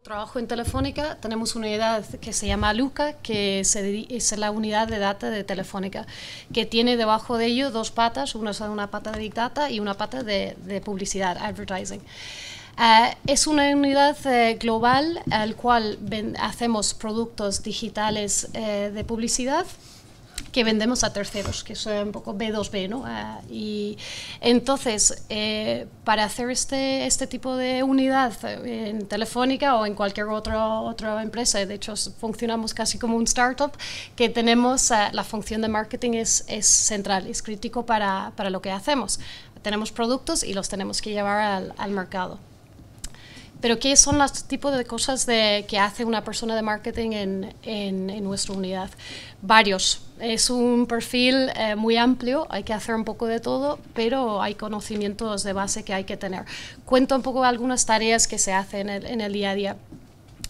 Trabajo en Telefónica, tenemos una unidad que se llama Luca, que es la unidad de data de Telefónica, que tiene debajo de ello dos patas, una pata de Big Data y una pata de publicidad, advertising. Es una unidad global al cual hacemos productos digitales de publicidad que vendemos a terceros, que es un poco B2B, ¿no? Y entonces, para hacer este tipo de unidad en Telefónica o en cualquier otra empresa, de hecho funcionamos casi como un startup, que tenemos la función de marketing es central, es crítico para lo que hacemos. Tenemos productos y los tenemos que llevar al mercado. Pero ¿qué son los tipos de cosas que hace una persona de marketing en nuestra unidad? Varios. Es un perfil muy amplio, hay que hacer un poco de todo, pero hay conocimientos de base que hay que tener. Cuento un poco algunas tareas que se hacen en el día a día.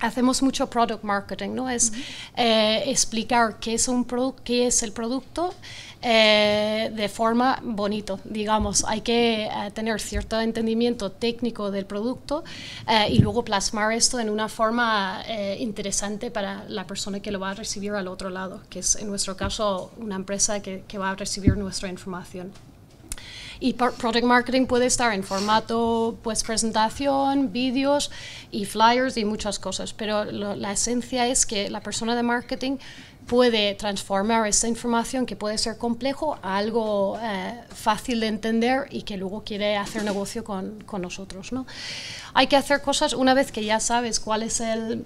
Hacemos mucho product marketing, ¿no? Es explicar qué es el producto de forma bonito, digamos. Hay que tener cierto entendimiento técnico del producto y luego plasmar esto en una forma interesante para la persona que lo va a recibir al otro lado, que es en nuestro caso una empresa que va a recibir nuestra información. Y product marketing puede estar en formato, pues, presentación, vídeos y flyers y muchas cosas, pero la esencia es que la persona de marketing puede transformar esta información que puede ser complejo a algo fácil de entender y que luego quiere hacer negocio con nosotros, ¿no? Hay que hacer cosas una vez que ya sabes cuál es el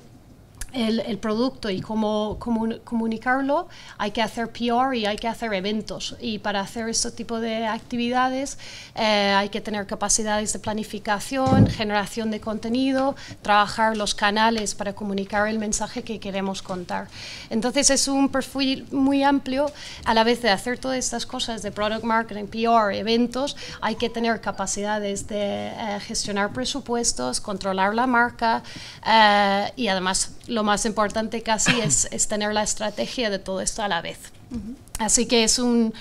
producto y cómo comunicarlo. Hay que hacer PR y hay que hacer eventos, y para hacer este tipo de actividades hay que tener capacidades de planificación, generación de contenido, trabajar los canales para comunicar el mensaje que queremos contar. Entonces es un perfil muy amplio. A la vez de hacer todas estas cosas de product marketing, PR, eventos, hay que tener capacidades de gestionar presupuestos, controlar la marca y además lo más importante casi es tener la estrategia de todo esto a la vez. Así que es un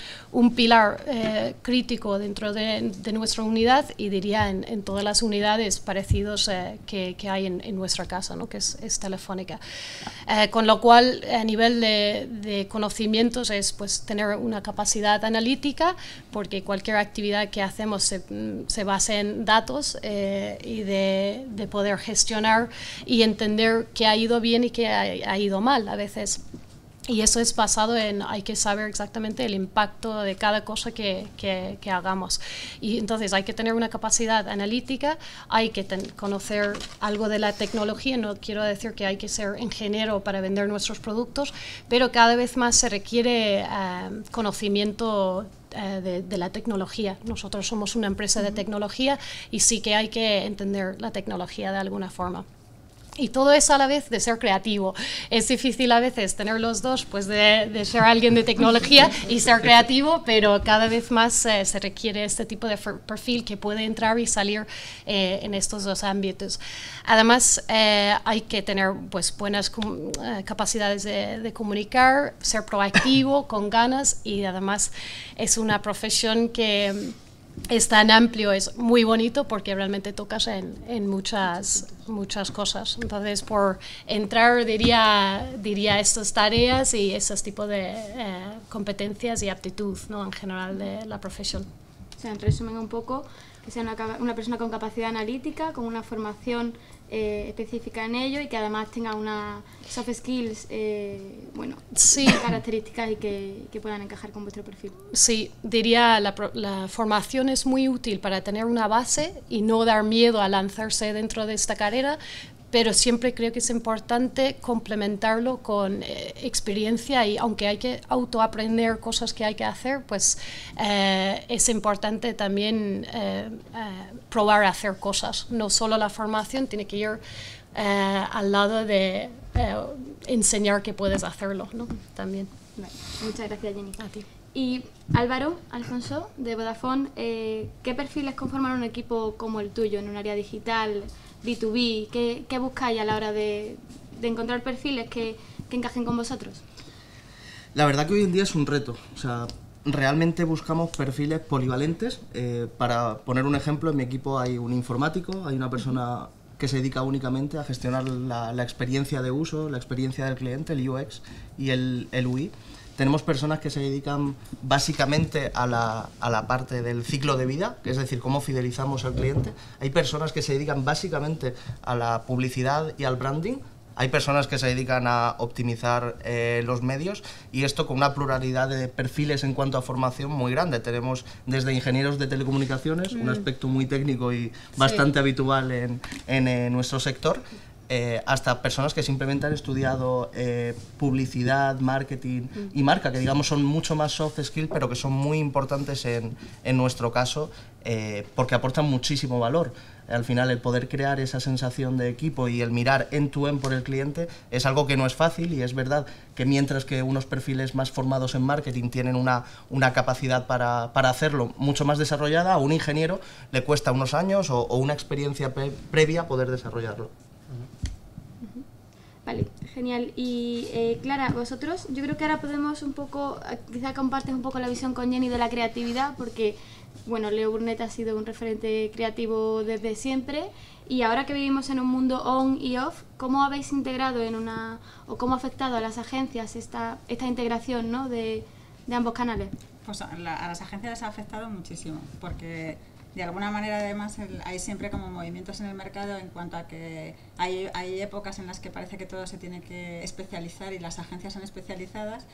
pilar crítico dentro de nuestra unidad, y diría en todas las unidades parecidos que hay en nuestra casa, ¿no? Que es Telefónica. Con lo cual, a nivel de conocimientos es, pues, tener una capacidad analítica, porque cualquier actividad que hacemos se basa en datos y de poder gestionar y entender qué ha ido bien y qué ha ido mal a veces. Y eso es basado hay que saber exactamente el impacto de cada cosa que hagamos. Y entonces hay que tener una capacidad analítica, hay que conocer algo de la tecnología. No quiero decir que hay que ser ingeniero para vender nuestros productos, pero cada vez más se requiere conocimiento de la tecnología. Nosotros somos una empresa de tecnología y sí que hay que entender la tecnología de alguna forma. Y todo eso a la vez de ser creativo. Es difícil a veces tener los dos, pues de ser alguien de tecnología y ser creativo, pero cada vez más se requiere este tipo de perfil que puede entrar y salir en estos dos ámbitos. Además, hay que tener, pues, buenas capacidades de comunicar, ser proactivo, con ganas, y además es una profesión que es tan amplio, es muy bonito porque realmente tocas en muchas cosas. Entonces, por entrar, diría estas tareas y esos tipos de competencias y aptitud, ¿no?, en general de la profesión. O sea, en resumen un poco, que sea una persona con capacidad analítica, con una formación específica en ello, y que además tenga una soft skills, sí, características y que puedan encajar con vuestro perfil. Sí, diría la formación es muy útil para tener una base y no dar miedo a lanzarse dentro de esta carrera, pero siempre creo que es importante complementarlo con experiencia, y aunque hay que autoaprender cosas que hay que hacer, pues es importante también probar a hacer cosas. No solo la formación, tiene que ir al lado de enseñar que puedes hacerlo, ¿no? También. Vale. Muchas gracias, Jenny. A ti. Y Álvaro, Alfonso, de Vodafone, ¿qué perfiles conforman un equipo como el tuyo en un área digital, B2B? ¿Qué buscáis a la hora de encontrar perfiles que encajen con vosotros? La verdad que hoy en día es un reto. O sea, realmente buscamos perfiles polivalentes. Para poner un ejemplo, en mi equipo hay un informático, hay una persona que se dedica únicamente a gestionar la experiencia de uso, la experiencia del cliente, el UX y el UI. Tenemos personas que se dedican básicamente a la parte del ciclo de vida, que es decir, cómo fidelizamos al cliente. Hay personas que se dedican básicamente a la publicidad y al branding. Hay personas que se dedican a optimizar los medios, y esto con una pluralidad de perfiles en cuanto a formación muy grande. Tenemos desde ingenieros de telecomunicaciones, un aspecto muy técnico y bastante habitual en nuestro sector, hasta personas que simplemente han estudiado publicidad, marketing y marca, que digamos son mucho más soft skills, pero que son muy importantes en nuestro caso, porque aportan muchísimo valor. Al final, el poder crear esa sensación de equipo y el mirar end-to-end por el cliente es algo que no es fácil, y es verdad que mientras que unos perfiles más formados en marketing tienen una capacidad para hacerlo mucho más desarrollada, a un ingeniero le cuesta unos años o una experiencia previa poder desarrollarlo. Vale, genial. Y Clara, vosotros, yo creo que ahora podemos un poco, quizá compartes un poco la visión con Jenny de la creatividad, porque, bueno, Leo Burnett ha sido un referente creativo desde siempre, y ahora que vivimos en un mundo on y off, ¿cómo habéis integrado o cómo ha afectado a las agencias esta integración, ¿no?, de ambos canales? Pues a las agencias les ha afectado muchísimo, porque de alguna manera además hay siempre como movimientos en el mercado en cuanto a que hay épocas en las que parece que todo se tiene que especializar y las agencias son especializadas,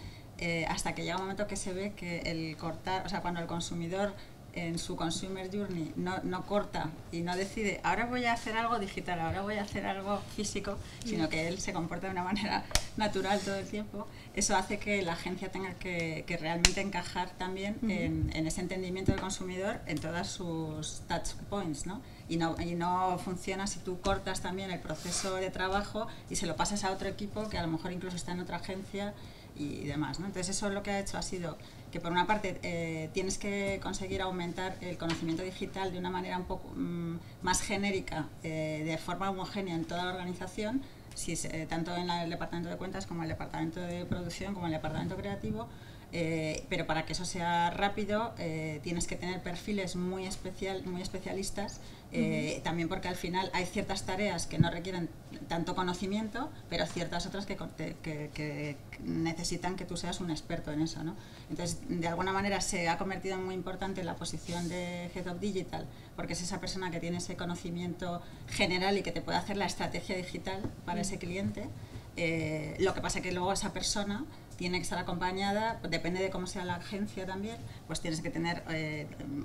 hasta que llega un momento que se ve que el cortar, o sea, cuando el consumidor en su consumer journey no corta y no decide ahora voy a hacer algo digital, ahora voy a hacer algo físico, sino que él se comporta de una manera natural todo el tiempo, eso hace que la agencia tenga que realmente encajar también en ese entendimiento del consumidor en todas sus touch points, ¿no? Y no funciona si tú cortas también el proceso de trabajo y se lo pasas a otro equipo que a lo mejor incluso está en otra agencia y demás, ¿no? Entonces eso lo que ha hecho ha sido que por una parte tienes que conseguir aumentar el conocimiento digital de una manera un poco más genérica, de forma homogénea en toda la organización, tanto en el departamento de cuentas como el departamento de producción como el departamento creativo, pero para que eso sea rápido tienes que tener perfiles muy especialistas, también porque al final hay ciertas tareas que no requieren tanto conocimiento, pero ciertas otras que necesitan que tú seas un experto en eso, ¿no? Entonces, de alguna manera se ha convertido en muy importante la posición de Head of Digital, porque es esa persona que tiene ese conocimiento general y que te puede hacer la estrategia digital para ese cliente. Lo que pasa es que luego esa persona tiene que estar acompañada, depende de cómo sea la agencia también, pues tienes que tener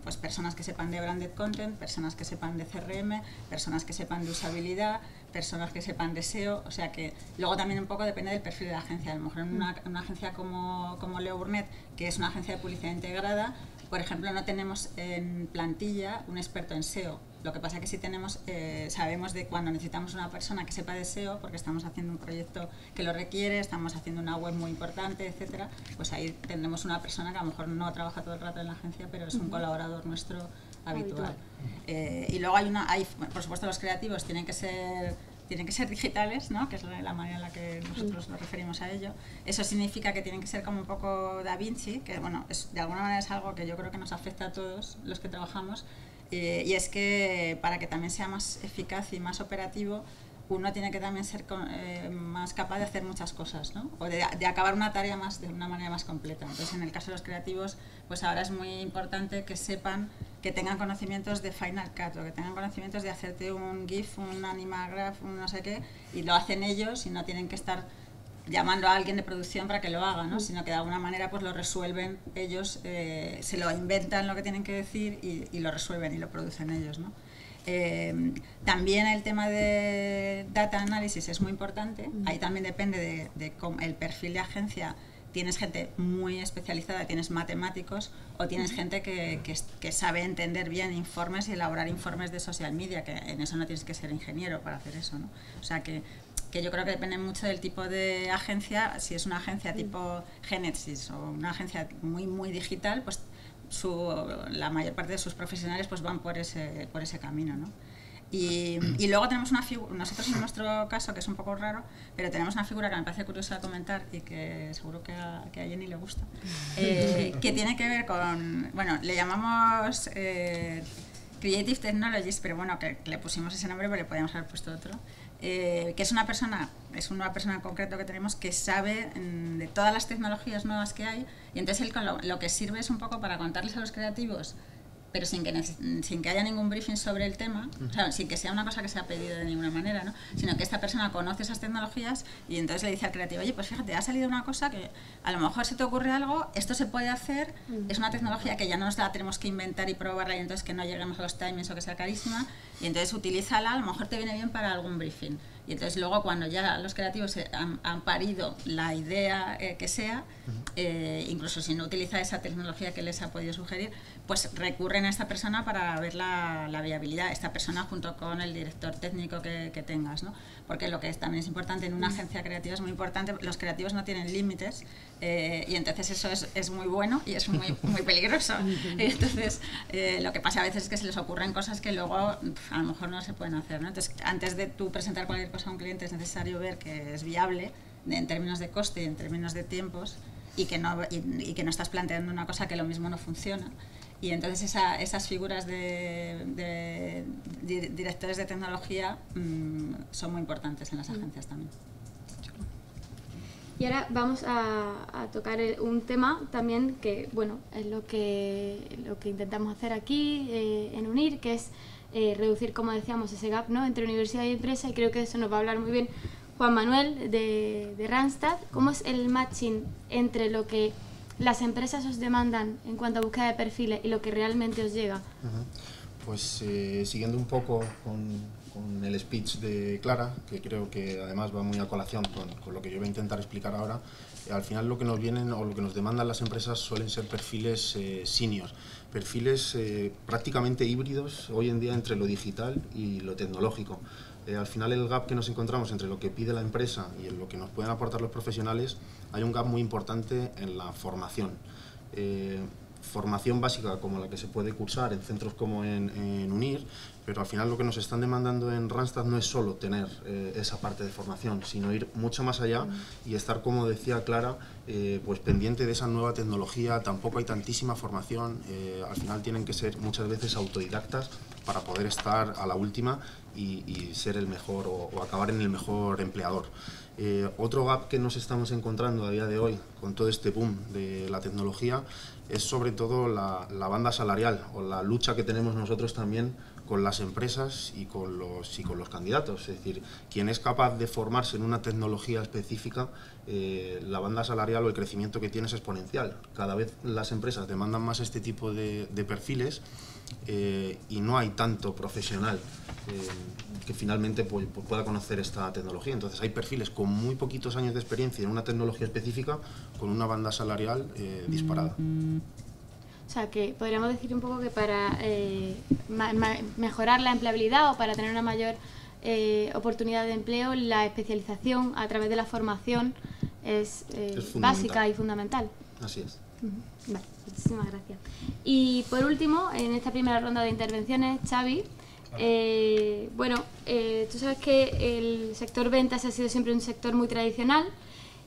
pues personas que sepan de branded content, personas que sepan de CRM, personas que sepan de usabilidad, personas que sepan de SEO, o sea que luego también un poco depende del perfil de la agencia. A lo mejor en una agencia como Leo Burnett, que es una agencia de publicidad integrada, por ejemplo, no tenemos en plantilla un experto en SEO. Lo que pasa es que sí tenemos, sabemos de cuando necesitamos una persona que sepa de SEO, porque estamos haciendo un proyecto que lo requiere, estamos haciendo una web muy importante, etcétera, pues ahí tendremos una persona que a lo mejor no trabaja todo el rato en la agencia, pero es un colaborador nuestro habitual. Y luego hay, por supuesto, los creativos tienen que ser digitales, ¿no? Que es la manera en la que nosotros nos referimos a ello. Eso significa que tienen que ser como un poco Da Vinci, que bueno, de alguna manera es algo que yo creo que nos afecta a todos los que trabajamos, y es que para que también sea más eficaz y más operativo, uno tiene que también ser más capaz de hacer muchas cosas, ¿no? O de acabar una tarea de una manera más completa. Entonces, en el caso de los creativos, pues ahora es muy importante que sepan, que tengan conocimientos de Final Cut, o que tengan conocimientos de hacerte un GIF, un Animagraph, un no sé qué, y lo hacen ellos y no tienen que estar llamando a alguien de producción para que lo haga, ¿no? Sino que de alguna manera pues lo resuelven ellos, se lo inventan lo que tienen que decir y lo resuelven y lo producen ellos, ¿no? También el tema de data analysis es muy importante. Ahí también depende de el perfil de agencia. Tienes gente muy especializada, tienes matemáticos, o tienes gente que sabe entender bien informes y elaborar informes de social media, que en eso no tienes que ser ingeniero para hacer eso, ¿no? O sea que yo creo que depende mucho del tipo de agencia. Si es una agencia tipo Genesis o una agencia muy digital, pues la mayor parte de sus profesionales pues van por ese camino, ¿no? Y luego tenemos una figura, nosotros en nuestro caso, que es un poco raro, pero tenemos una figura que me parece curiosa de comentar y que seguro que a Jenny le gusta, que tiene que ver con, bueno, le llamamos Creative Technologies, pero bueno, que le pusimos ese nombre, pero le podíamos haber puesto otro. Que es una persona en concreto que tenemos que sabe de todas las tecnologías nuevas que hay, y entonces él con lo que sirve es un poco para contarles a los creativos, pero sin que haya ningún briefing sobre el tema, o sea, sin que sea una cosa que se ha pedido de ninguna manera, ¿no? Sino que esta persona conoce esas tecnologías y entonces le dice al creativo, oye, pues fíjate, ha salido una cosa que a lo mejor se te ocurre algo, esto se puede hacer, es una tecnología que ya no nos la tenemos que inventar y probarla y entonces que no lleguemos a los timings o que sea carísima, y entonces utilízala, a lo mejor te viene bien para algún briefing. Y entonces luego cuando ya los creativos han parido la idea que sea, incluso si no utiliza esa tecnología que les ha podido sugerir, pues recurren a esta persona para ver la viabilidad, esta persona junto con el director técnico que tengas, ¿no? Porque lo que también es importante en una agencia creativa es muy importante, los creativos no tienen límites, y entonces eso es muy bueno y es muy, muy peligroso. Entonces lo que pasa a veces es que se les ocurren cosas que luego a lo mejor no se pueden hacer, ¿no? Entonces antes de tú presentar cualquier cosa a un cliente es necesario ver que es viable en términos de coste y en términos de tiempos, y que no estás planteando una cosa que lo mismo no funciona. Y entonces esas figuras de directores de tecnología son muy importantes en las agencias también. Y ahora vamos a tocar un tema también que, bueno, es lo que intentamos hacer aquí en UNIR, que es reducir, como decíamos, ese gap, ¿no?, entre universidad y empresa, y creo que eso nos va a hablar muy bien Juan Manuel de Randstad. ¿Cómo es el matching entre lo que las empresas os demandan en cuanto a búsqueda de perfiles y lo que realmente os llega? Pues siguiendo un poco con el speech de Clara, que creo que además va muy a colación con lo que yo voy a intentar explicar ahora, al final lo que nos vienen o lo que nos demandan las empresas suelen ser perfiles seniors, perfiles prácticamente híbridos hoy en día entre lo digital y lo tecnológico. Al final el gap que nos encontramos entre lo que pide la empresa y en lo que nos pueden aportar los profesionales, hay un gap muy importante en la formación. Formación básica como la que se puede cursar en centros como en UNIR, pero al final lo que nos están demandando en Randstad no es solo tener esa parte de formación, sino ir mucho más allá y estar, como decía Clara, pues pendiente de esa nueva tecnología. Tampoco hay tantísima formación, al final tienen que ser muchas veces autodidactas para poder estar a la última y ser el mejor o acabar en el mejor empleador. Otro gap que nos estamos encontrando a día de hoy con todo este boom de la tecnología es sobre todo la banda salarial, o la lucha que tenemos nosotros también con las empresas y con los candidatos. Es decir, quien es capaz de formarse en una tecnología específica, la banda salarial o el crecimiento que tiene es exponencial. Cada vez las empresas demandan más este tipo de perfiles, y no hay tanto profesional que finalmente pueda conocer esta tecnología. Entonces hay perfiles con muy poquitos años de experiencia en una tecnología específica con una banda salarial disparada. O sea, que podríamos decir un poco que para mejorar la empleabilidad o para tener una mayor oportunidad de empleo, la especialización a través de la formación es básica y fundamental. Así es. Vale, muchísimas gracias. Y por último, en esta primera ronda de intervenciones, Xavi, tú sabes que el sector ventas ha sido siempre un sector muy tradicional,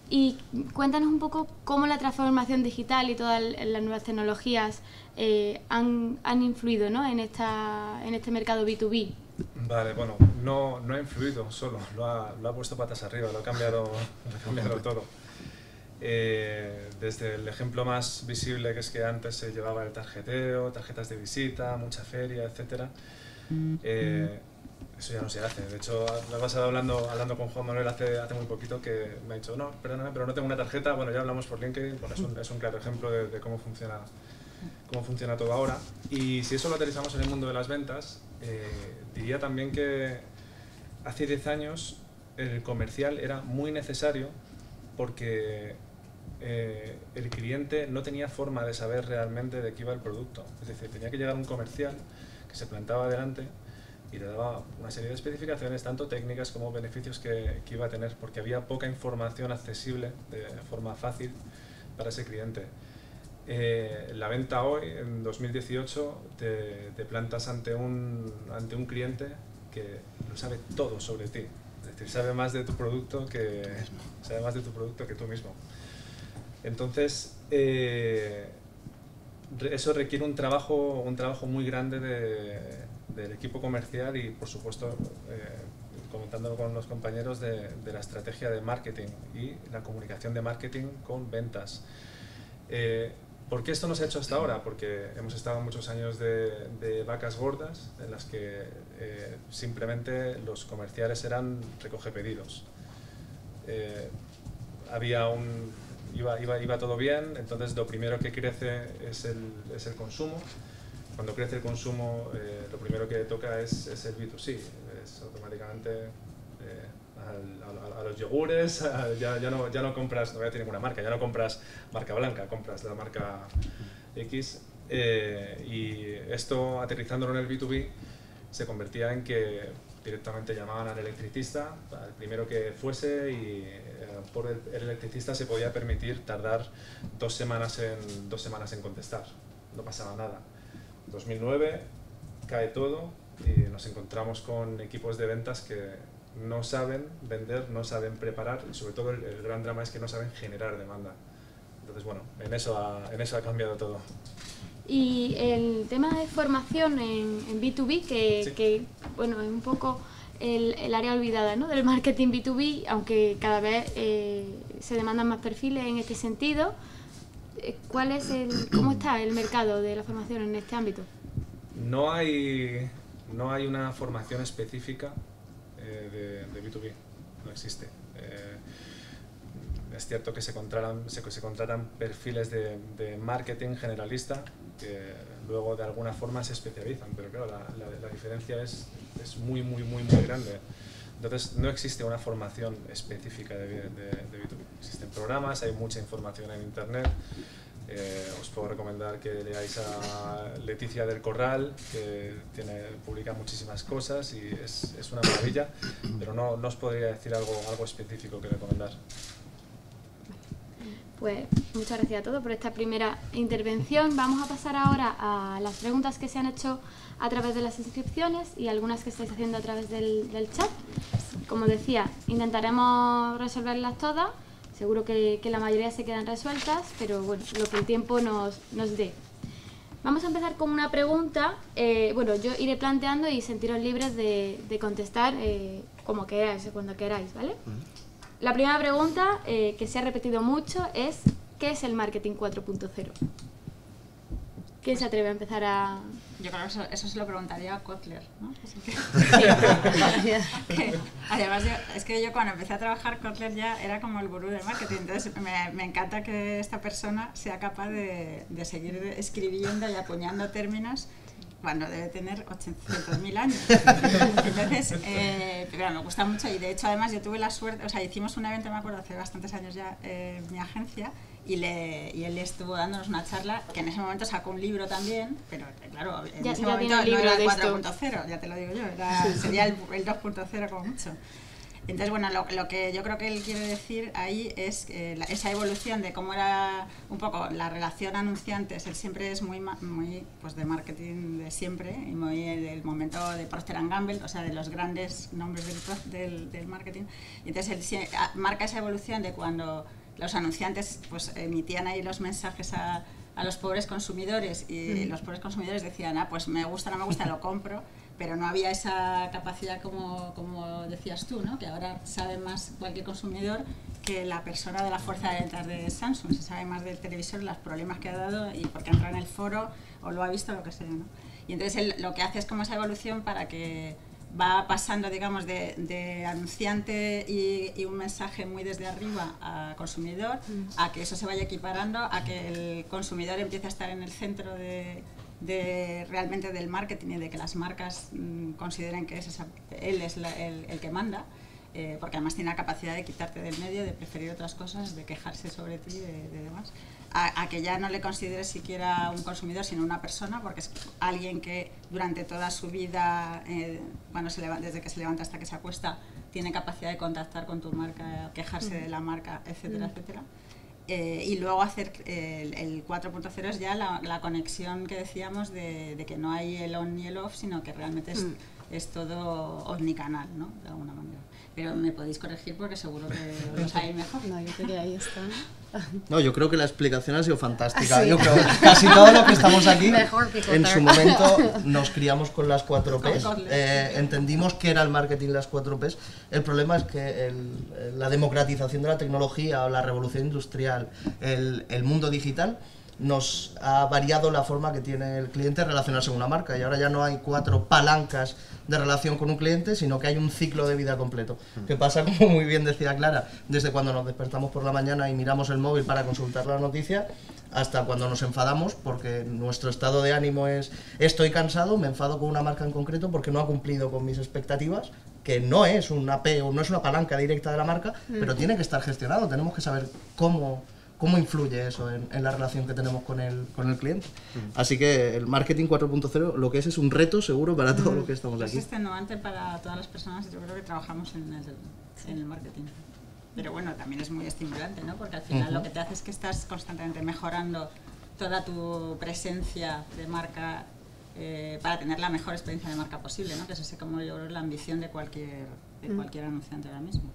y cuéntanos un poco cómo la transformación digital y todas las nuevas tecnologías han influido, ¿no?, en este mercado B2B. Vale, bueno, no ha influido solo, lo ha puesto patas arriba, lo ha cambiado todo. Desde el ejemplo más visible, que es que antes se llevaba el tarjeteo, tarjetas de visita, mucha feria, etcétera. Eso ya no se hace. De hecho, me he pasado hablando con Juan Manuel hace muy poquito, que me ha dicho, no, perdóname, pero no tengo una tarjeta. Bueno, ya hablamos por LinkedIn, bueno, es un claro ejemplo de cómo funciona todo ahora. Y si eso lo aterrizamos en el mundo de las ventas, diría también que hace 10 años el comercial era muy necesario, porque el cliente no tenía forma de saber realmente de qué iba el producto. Es decir, tenía que llegar un comercial que se plantaba delante y le daba una serie de especificaciones, tanto técnicas como beneficios que iba a tener, porque había poca información accesible de forma fácil para ese cliente. La venta hoy, en 2018, te plantas ante un cliente que lo sabe todo sobre ti. Es decir, sabe más de tu producto que tú mismo. Entonces, eso requiere un trabajo muy grande del equipo comercial y, por supuesto, comentándolo con los compañeros, de la estrategia de marketing y la comunicación de marketing con ventas. ¿Por qué esto no se ha hecho hasta ahora? Porque hemos estado muchos años de vacas gordas en las que simplemente los comerciales eran recoge pedidos. Iba todo bien, entonces lo primero que crece es el consumo. Cuando crece el consumo, lo primero que toca es el B2C, es automáticamente a los yogures, ya no compras, no voy a decir ninguna marca, ya no compras marca blanca, compras la marca X, y esto, aterrizándolo en el B2B, se convertía en que directamente llamaban al electricista, al primero que fuese, y por el electricista se podía permitir tardar 2 semanas en contestar, no pasaba nada. 2009 cae todo y nos encontramos con equipos de ventas que no saben vender, no saben preparar, y sobre todo el gran drama es que no saben generar demanda. Entonces, bueno, en eso ha cambiado todo. Y el tema de formación en B2B, que bueno, es un poco el área olvidada, ¿no?, del marketing B2B, aunque cada vez se demandan más perfiles en este sentido. ¿Cómo está el mercado de la formación en este ámbito? No hay una formación específica de B2B, no existe. Es cierto que se contratan perfiles de marketing generalista que luego de alguna forma se especializan, pero claro, la diferencia es muy grande. Entonces no existe una formación específica de B2B. Existen programas, hay mucha información en internet. Os puedo recomendar que leáis a Leticia del Corral, que publica muchísimas cosas y es una maravilla, pero no os podría decir algo específico que recomendar. Pues muchas gracias a todos por esta primera intervención. Vamos a pasar ahora a las preguntas que se han hecho a través de las inscripciones y algunas que estáis haciendo a través del chat. Como decía, intentaremos resolverlas todas. Seguro que la mayoría se quedan resueltas, pero bueno, lo que el tiempo nos dé. Vamos a empezar con una pregunta. Bueno, yo iré planteando y sentiros libres de contestar como queráis, cuando queráis, ¿vale? La primera pregunta, que se ha repetido mucho, es ¿qué es el marketing 4.0? ¿Quién se atreve a empezar a...? Yo creo que eso se lo preguntaría a Kotler, ¿no? Además, es que yo cuando empecé a trabajar, Kotler ya era como el gurú del marketing, entonces me encanta que esta persona sea capaz de seguir escribiendo y acuñando términos cuando debe tener 800.000 años. Entonces, pero me gusta mucho, y de hecho además yo tuve la suerte, o sea, hicimos un evento, me acuerdo, hace bastantes años ya, en mi agencia, y él estuvo dándonos una charla, que en ese momento sacó un libro también, pero claro, en ese momento no era el 4.0, ya te lo digo yo, sería el 2.0 como mucho. Entonces, bueno, lo que yo creo que él quiere decir ahí es esa evolución de cómo era un poco la relación anunciantes. Él siempre es muy pues de marketing de siempre, y muy del momento de Procter & Gamble, o sea, de los grandes nombres del marketing. Y entonces él marca esa evolución de cuando los anunciantes pues emitían ahí los mensajes a los pobres consumidores, y los pobres consumidores decían, pues me gusta, no me gusta, lo compro, pero no había esa capacidad como decías tú, ¿no? Que ahora sabe más cualquier consumidor que la persona de la fuerza de ventas de Samsung, se sabe más del televisor, los problemas que ha dado y porque ha entrado en el foro o lo ha visto, lo que sea, ¿no? Y entonces él lo que hace es como esa evolución para que va pasando, digamos, de anunciante y un mensaje muy desde arriba a consumidor, a que eso se vaya equiparando, a que el consumidor empiece a estar en el centro realmente del marketing, y de que las marcas consideren que él es el que manda, porque además tiene la capacidad de quitarte del medio, de preferir otras cosas, de quejarse sobre ti, de demás, a que ya no le consideres siquiera un consumidor, sino una persona, porque es alguien que durante toda su vida, desde que se levanta hasta que se acuesta, tiene capacidad de contactar con tu marca, quejarse de la marca, etcétera, etcétera. Y luego hacer el 4.0 es ya la conexión que decíamos de que no hay el on y el off, sino que realmente es es todo omnicanal, ¿no? De alguna manera. Pero me podéis corregir porque seguro que lo sabéis mejor. No, yo creo que ahí está. No, yo creo que la explicación ha sido fantástica. Sí. Yo creo que casi todo lo que estamos aquí, Mejor picotar. en su momento nos criamos con las 4 Ps, Con entendimos que era el marketing las 4 Ps. El problema es que la democratización de la tecnología o la revolución industrial, el mundo digital, nos ha variado la forma que tiene el cliente de relacionarse con una marca, y ahora ya no hay 4 palancas de relación con un cliente, sino que hay un ciclo de vida completo, que pasa, como muy bien decía Clara, desde cuando nos despertamos por la mañana y miramos el móvil para consultar la noticia, hasta cuando nos enfadamos porque nuestro estado de ánimo es estoy cansado, me enfado con una marca en concreto porque no ha cumplido con mis expectativas, que no es una P o no es una palanca directa de la marca, pero tiene que estar gestionado, tenemos que saber cómo influye eso en la relación que tenemos con el cliente. Así que el marketing 4.0 lo que es un reto seguro para todos los que estamos Es aquí. extenuante para todas las personas, yo creo que trabajamos en el marketing. Pero bueno, también es muy estimulante, ¿no? Porque al final lo que te hace es que estás constantemente mejorando toda tu presencia de marca para tener la mejor experiencia de marca posible, ¿no? Que es así como yo creo la ambición de cualquier anunciante ahora mismo.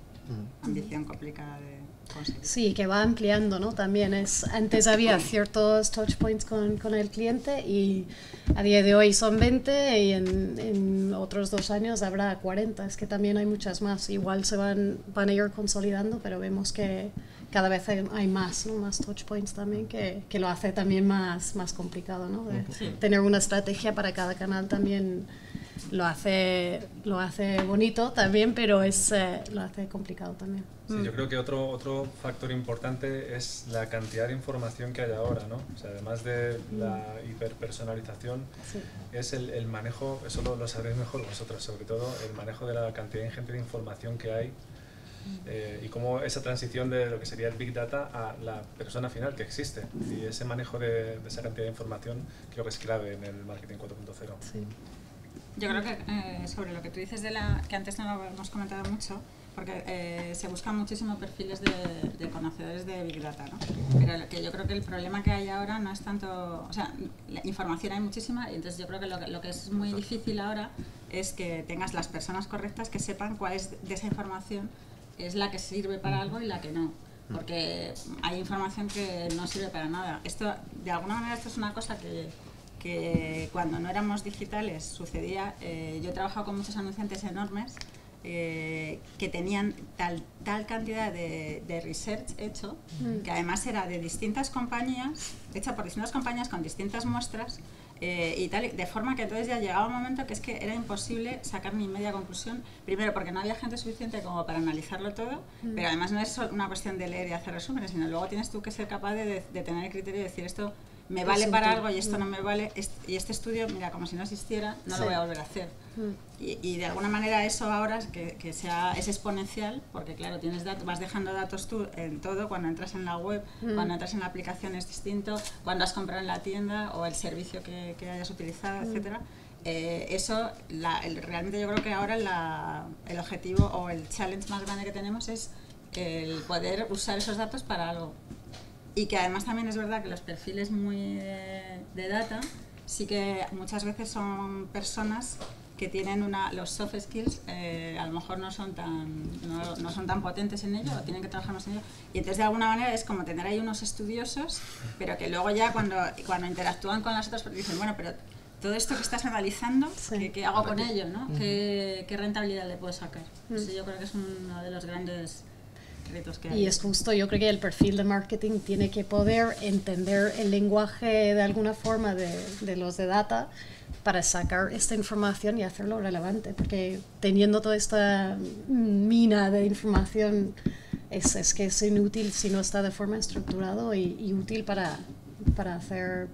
Ambición complicada de conseguir. Sí, que va ampliando, ¿no? También antes había ciertos touch points con el cliente y a día de hoy son 20 y en otros 2 años habrá 40. Es que también hay muchas más. Igual se van a ir consolidando, pero vemos que cada vez hay más, ¿no? Más touch points también, que lo hace también más complicado, ¿no? De tener una estrategia para cada canal también lo hace bonito también, pero lo hace complicado también. Sí, yo creo que otro factor importante es la cantidad de información que hay ahora, ¿no? O sea, además de la hiperpersonalización, es el manejo, eso lo sabréis mejor vosotros, sobre todo el manejo de la cantidad ingente de información que hay y cómo esa transición de lo que sería el Big Data a la persona final que existe. Y ese manejo de esa cantidad de información creo que es clave en el marketing 4.0. Sí. Yo creo que sobre lo que tú dices que antes no lo hemos comentado mucho, porque se buscan muchísimos perfiles de conocedores de Big Data, ¿no? Pero que yo creo que el problema que hay ahora no es tanto, o sea, la información hay muchísima, y entonces yo creo que lo que es muy difícil ahora es que tengas las personas correctas que sepan cuál es de esa información es la que sirve para algo y la que no, porque hay información que no sirve para nada. Esto, de alguna manera, esto es una cosa que cuando no éramos digitales sucedía. Yo he trabajado con muchos anunciantes enormes que tenían tal cantidad de research hecho, que además era de distintas compañías, hecha por distintas compañías con distintas muestras y tal, de forma que entonces ya llegaba un momento que es que era imposible sacar ni media conclusión, primero porque no había gente suficiente como para analizarlo todo, pero además no es solo una cuestión de leer y hacer resúmenes, sino luego tienes tú que ser capaz de tener el criterio de decir esto me vale para algo y esto no me vale, y este estudio, mira, como si no existiera, no lo voy a volver a hacer. Y de alguna manera eso ahora es exponencial, porque claro, vas dejando datos tú en todo, cuando entras en la web, cuando entras en la aplicación es distinto, cuando has comprado en la tienda o el servicio que hayas utilizado, etcétera. Eso, realmente yo creo que ahora el objetivo o el challenge más grande que tenemos es el poder usar esos datos para algo. Y que además también es verdad que los perfiles muy de data sí que muchas veces son personas que tienen los soft skills, a lo mejor no son tan potentes en ello, o tienen que trabajar más en ello, y entonces de alguna manera es como tener ahí unos estudiosos, pero que luego ya cuando interactúan con las otras dicen, bueno, pero todo esto que estás analizando, ¿qué hago con ello, ¿no? ¿Qué rentabilidad le puedo sacar? Eso yo creo que es uno de los grandes retos que hay. Y es justo, yo creo que el perfil de marketing tiene que poder entender el lenguaje de alguna forma de los de data para sacar esta información y hacerlo relevante, porque teniendo toda esta mina de información es que es inútil si no está de forma estructurada y útil para hacer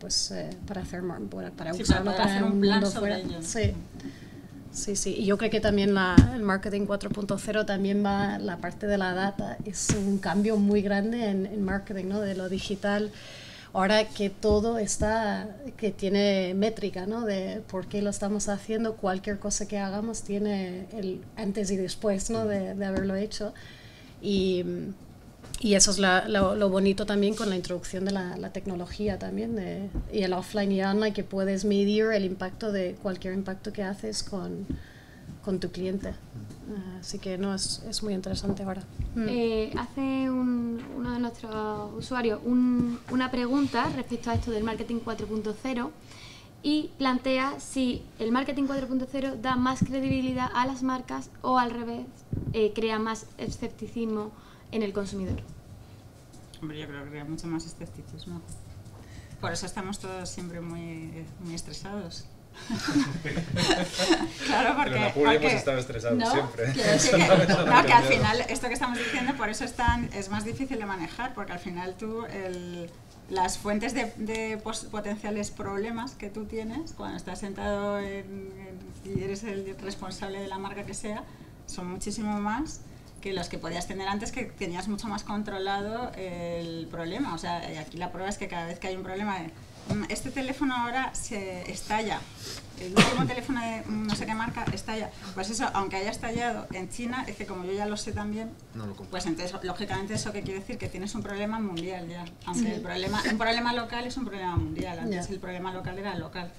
para usarlo para hacer un plan sobre fuera. ello, ¿no? Sí, y yo creo que también el marketing 4.0 también va, la parte de la data es un cambio muy grande en marketing, ¿no? De lo digital. Ahora que todo que tiene métrica, ¿no? De por qué lo estamos haciendo, cualquier cosa que hagamos tiene el antes y después, ¿no? de haberlo hecho. Y eso es lo bonito también con la introducción de la tecnología también, y el offline y online, que puedes medir el impacto de cualquier impacto que haces con con tu cliente. Así que no, es muy interesante ahora. Hace uno de nuestros usuarios una pregunta respecto a esto del marketing 4.0 y plantea si el marketing 4.0 da más credibilidad a las marcas o al revés, crea más escepticismo en el consumidor. Hombre, yo creo que crea mucho más escepticismo. Por eso estamos todos siempre muy estresados. Claro, porque en la publi hemos estado estresados, ¿no? Siempre. Quiero decir que al final esto que estamos diciendo, por eso es más difícil de manejar, porque al final tú las fuentes de potenciales problemas que tú tienes cuando estás sentado y eres el responsable de la marca que sea, son muchísimo más que los que podías tener antes, que tenías mucho más controlado el problema. O sea, aquí la prueba es que cada vez que hay un problema de este teléfono ahora se estalla, el último teléfono de no sé qué marca estalla, pues eso, aunque haya estallado en China, es que como yo ya lo sé también, pues entonces lógicamente eso que quiere decir que tienes un problema mundial ya, aunque un problema local es un problema mundial, antes el problema local era local.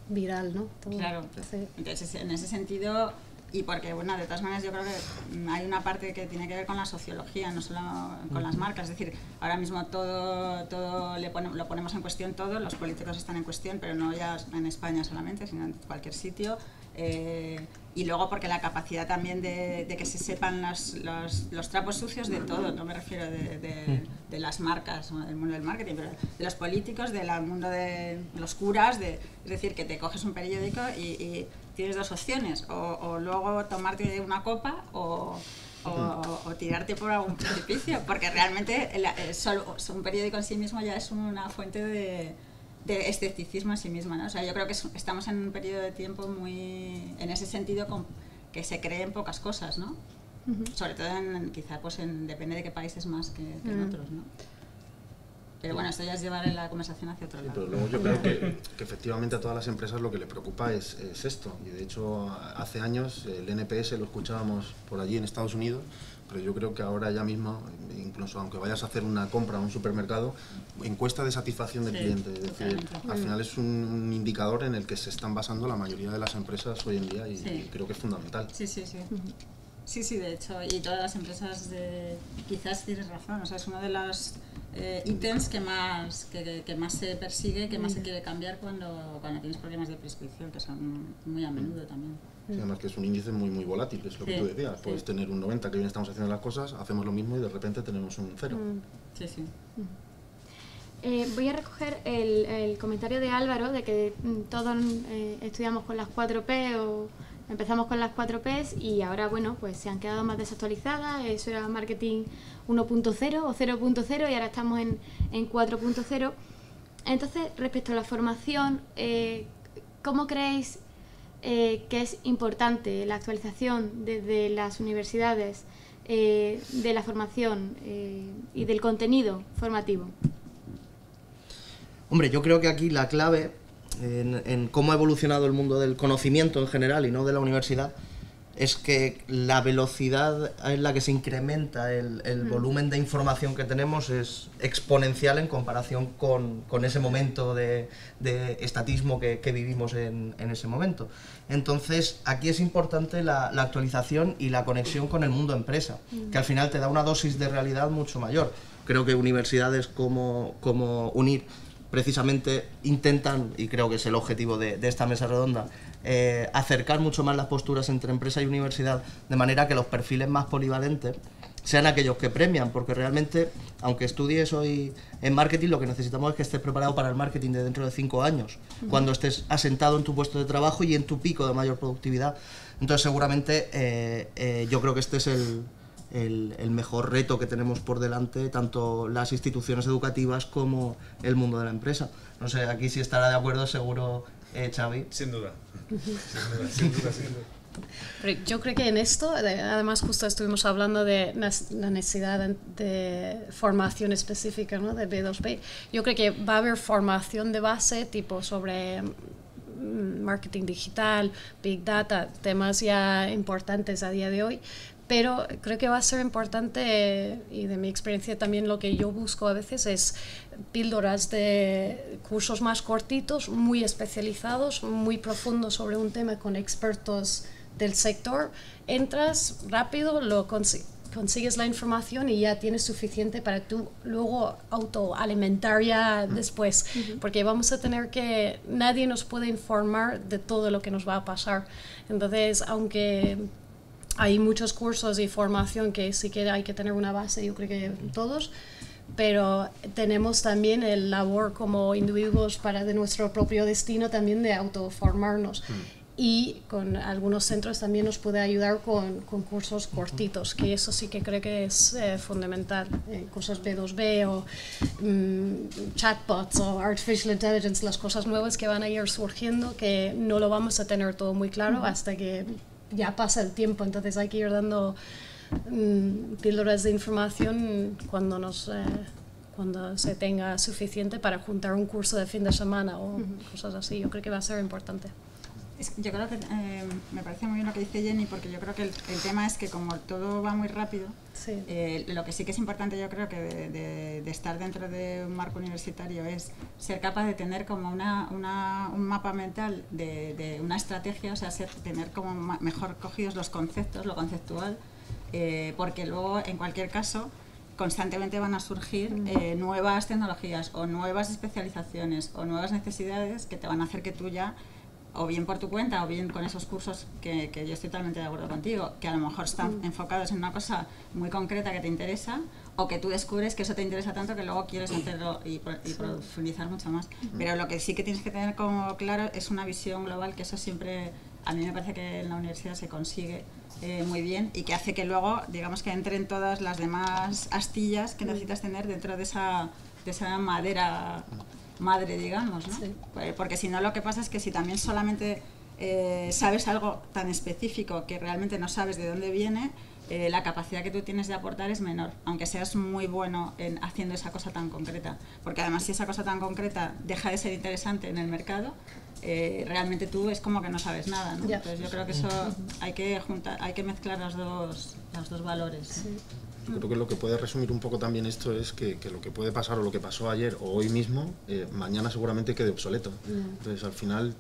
Viral, ¿no? Todo. Claro, sí. Entonces en ese sentido, y porque, bueno, de todas maneras yo creo que hay una parte que tiene que ver con la sociología, no solo con las marcas. Es decir, ahora mismo todo lo ponemos en cuestión, todo, los políticos están en cuestión, pero no ya en España solamente, sino en cualquier sitio. Y luego porque la capacidad también de que se sepan los trapos sucios de todo, no me refiero de las marcas, del mundo del marketing, pero de los políticos, del mundo de los curas, es decir, que te coges un periódico y tienes dos opciones, o luego tomarte una copa o tirarte por algún precipicio, porque realmente un periódico en sí mismo ya es una fuente de escepticismo en sí misma, ¿no? O sea, yo creo que estamos en un periodo de tiempo muy, en ese sentido, que se creen pocas cosas, ¿no? Sobre todo quizá pues depende de qué países más que en otros, ¿no? Pero bueno, esto ya es llevar la conversación hacia otro lado. Pero luego yo creo que efectivamente a todas las empresas lo que le preocupa es esto. Y de hecho, hace años el NPS lo escuchábamos por allí en Estados Unidos, pero yo creo que ahora ya mismo, incluso aunque vayas a hacer una compra en un supermercado, encuesta de satisfacción del cliente. Es decir, al final es un indicador en el que se están basando la mayoría de las empresas hoy en día y creo que es fundamental. Sí. Sí, de hecho, y todas las empresas quizás tienes razón, o sea, es uno de los ítems que más se persigue, que más se quiere cambiar cuando tienes problemas de prescripción, que son muy a menudo también. Sí, además que es un índice muy muy volátil, es lo que tú decías, puedes tener un 90 que bien estamos haciendo las cosas, hacemos lo mismo y de repente tenemos un 0. Sí. Voy a recoger el comentario de Álvaro de que todos estudiamos con las 4P o empezamos con las 4Ps y ahora, bueno, pues se han quedado más desactualizadas. Eso era marketing 1.0 o 0.0 y ahora estamos en 4.0. Entonces, respecto a la formación, ¿cómo creéis que es importante la actualización desde las universidades de la formación y del contenido formativo? Hombre, yo creo que aquí la clave en cómo ha evolucionado el mundo del conocimiento en general y no de la universidad es que la velocidad en la que se incrementa el volumen de información que tenemos es exponencial en comparación con ese momento de estatismo que vivimos en ese momento. Entonces, aquí es importante la actualización y la conexión con el mundo empresa, que al final te da una dosis de realidad mucho mayor. Creo que universidades como UNIR precisamente intentan, y creo que es el objetivo de esta mesa redonda, acercar mucho más las posturas entre empresa y universidad, de manera que los perfiles más polivalentes sean aquellos que premian, porque realmente, aunque estudies hoy en marketing, lo que necesitamos es que estés preparado para el marketing de dentro de 5 años, cuando estés asentado en tu puesto de trabajo y en tu pico de mayor productividad. Entonces, seguramente, yo creo que este es el mejor reto que tenemos por delante, tanto las instituciones educativas como el mundo de la empresa. No sé, aquí sí estará de acuerdo, seguro, Xavi. Sin duda. Pero yo creo que en esto, además justo estuvimos hablando de la necesidad de formación específica, ¿no? De B2B. Yo creo que va a haber formación de base tipo sobre marketing digital, big data, temas ya importantes a día de hoy, pero creo que va a ser importante, y de mi experiencia también lo que yo busco a veces es píldoras de cursos más cortitos, muy especializados, muy profundos sobre un tema con expertos del sector, entras rápido, consigues la información y ya tienes suficiente para tú luego autoalimentar ya después, porque vamos a tener que, nadie nos puede informar de todo lo que nos va a pasar. Entonces, aunque hay muchos cursos y formación que sí que hay que tener una base, yo creo que todos, pero tenemos también el labor como individuos de nuestro propio destino también de autoformarnos. Y con algunos centros también nos puede ayudar con cursos cortitos, que eso sí que creo que es fundamental. Cursos B2B o chatbots o artificial intelligence, las cosas nuevas que van a ir surgiendo, que no lo vamos a tener todo muy claro hasta que ya pasa el tiempo. Entonces hay que ir dando píldoras de información cuando se tenga suficiente para juntar un curso de fin de semana o cosas así. Yo creo que va a ser importante. Yo creo que me parece muy bien lo que dice Jenny, porque yo creo que el tema es que como todo va muy rápido, sí. Lo que sí que es importante, yo creo que de estar dentro de un marco universitario es ser capaz de tener como un mapa mental de una estrategia, o sea, tener como mejor cogidos los conceptos, lo conceptual, porque luego en cualquier caso constantemente van a surgir nuevas tecnologías o nuevas especializaciones o nuevas necesidades que te van a hacer que tú ya, o bien por tu cuenta o bien con esos cursos que yo estoy totalmente de acuerdo contigo, que a lo mejor están enfocados en una cosa muy concreta que te interesa, o que tú descubres que eso te interesa tanto que luego quieres hacerlo y profundizar mucho más. Pero lo que sí que tienes que tener como claro es una visión global, que eso siempre a mí me parece que en la universidad se consigue muy bien, y que hace que luego, digamos, que entren todas las demás astillas que necesitas tener dentro de esa madera madre, digamos, ¿no? Sí. Porque si no, lo que pasa es que si también solamente sabes algo tan específico que realmente no sabes de dónde viene, la capacidad que tú tienes de aportar es menor, aunque seas muy bueno en haciendo esa cosa tan concreta. Porque además, si esa cosa tan concreta deja de ser interesante en el mercado, realmente tú es como que no sabes nada, ¿no? Entonces yo creo que eso hay que mezclar los dos valores. Sí. Yo creo que lo que puede resumir un poco también esto es que lo que puede pasar o lo que pasó ayer o hoy mismo, mañana seguramente quede obsoleto. Entonces, al final,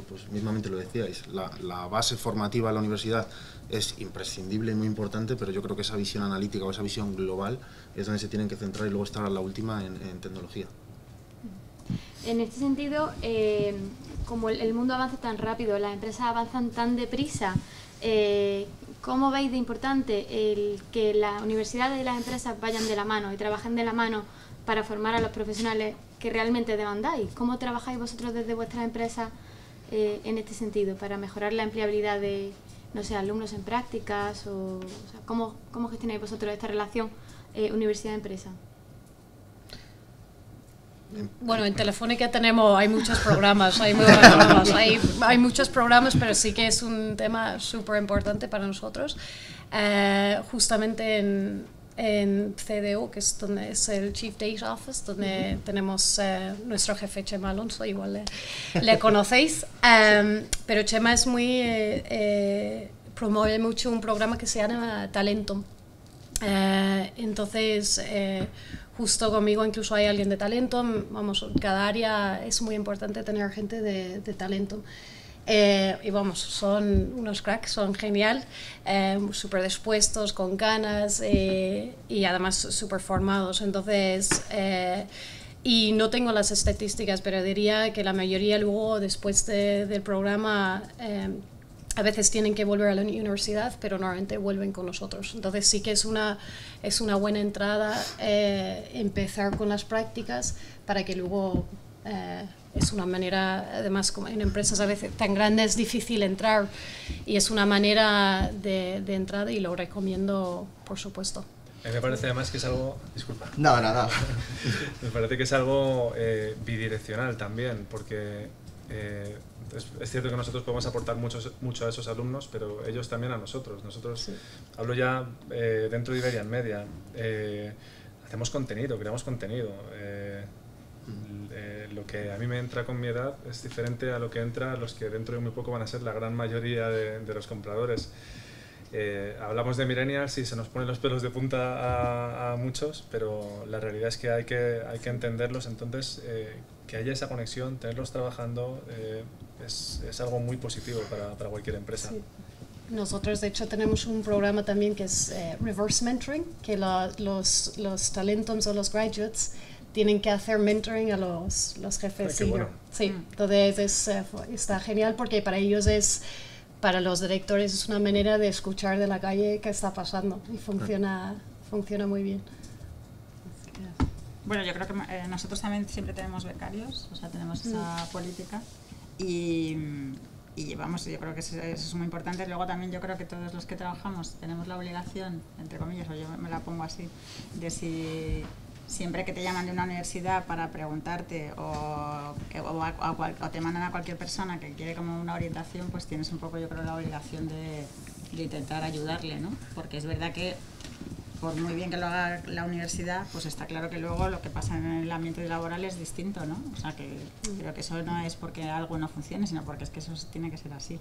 pues mismamente lo decíais, la base formativa de la universidad es imprescindible y muy importante, pero yo creo que esa visión analítica o esa visión global es donde se tienen que centrar y luego estar a la última en tecnología. En este sentido, como el mundo avanza tan rápido, las empresas avanzan tan deprisa, ¿cómo veis de importante el que las universidades y las empresas vayan de la mano y trabajen de la mano para formar a los profesionales que realmente demandáis? ¿Cómo trabajáis vosotros desde vuestras empresas en este sentido para mejorar la empleabilidad de, no sé, alumnos en prácticas? O sea, ¿cómo gestionáis vosotros esta relación universidad-empresa? Bueno, en Telefónica hay muchos programas, hay muchos programas, pero sí que es un tema súper importante para nosotros. Justamente en CDO, que es donde es el Chief Data Office, donde tenemos nuestro jefe Chema Alonso, igual le conocéis, pero Chema es promueve mucho un programa que se llama Talentum. Entonces, justo conmigo incluso hay alguien de talento, vamos, cada área es muy importante tener gente de talento. Y vamos, son unos cracks, son genial, súper dispuestos, con ganas y además súper formados. Entonces, y no tengo las estadísticas, pero diría que la mayoría luego, después del programa, a veces tienen que volver a la universidad, pero normalmente vuelven con nosotros. Entonces sí que es una buena entrada empezar con las prácticas para que luego es una manera, además como en empresas a veces tan grandes es difícil entrar y es una manera de entrada y lo recomiendo, por supuesto. A mí me parece además que es algo... Disculpa. No, nada. Me parece que es algo bidireccional también, porque... es cierto que nosotros podemos aportar mucho a esos alumnos, pero ellos también a nosotros. Nosotros, sí. Hablo ya dentro de Iberian Media, hacemos contenido, creamos contenido. Lo que a mí me entra con mi edad es diferente a lo que entra a los que dentro de muy poco van a ser la gran mayoría de los compradores. Hablamos de millennials y se nos ponen los pelos de punta a muchos, pero la realidad es que hay que entenderlos. Entonces, que haya esa conexión, tenerlos trabajando, es algo muy positivo para cualquier empresa. Sí. Nosotros, de hecho, tenemos un programa también que es Reverse Mentoring, que los talentos o los graduates tienen que hacer mentoring a los jefes senior. Bueno. Sí, entonces está genial porque para ellos para los directores es una manera de escuchar de la calle qué está pasando y funciona muy bien. Bueno, yo creo que nosotros también siempre tenemos becarios, o sea, tenemos esa política y vamos, yo creo que eso es muy importante. Luego también yo creo que todos los que trabajamos tenemos la obligación, entre comillas, o yo me la pongo así, de si siempre que te llaman de una universidad para preguntarte o te mandan a cualquier persona que quiere como una orientación, pues tienes un poco, yo creo, la obligación de intentar ayudarle, ¿no? Porque es verdad que por muy bien que lo haga la universidad, pues está claro que luego lo que pasa en el ambiente laboral es distinto, ¿no? O sea, que creo que eso no es porque algo no funcione, sino porque es que eso tiene que ser así.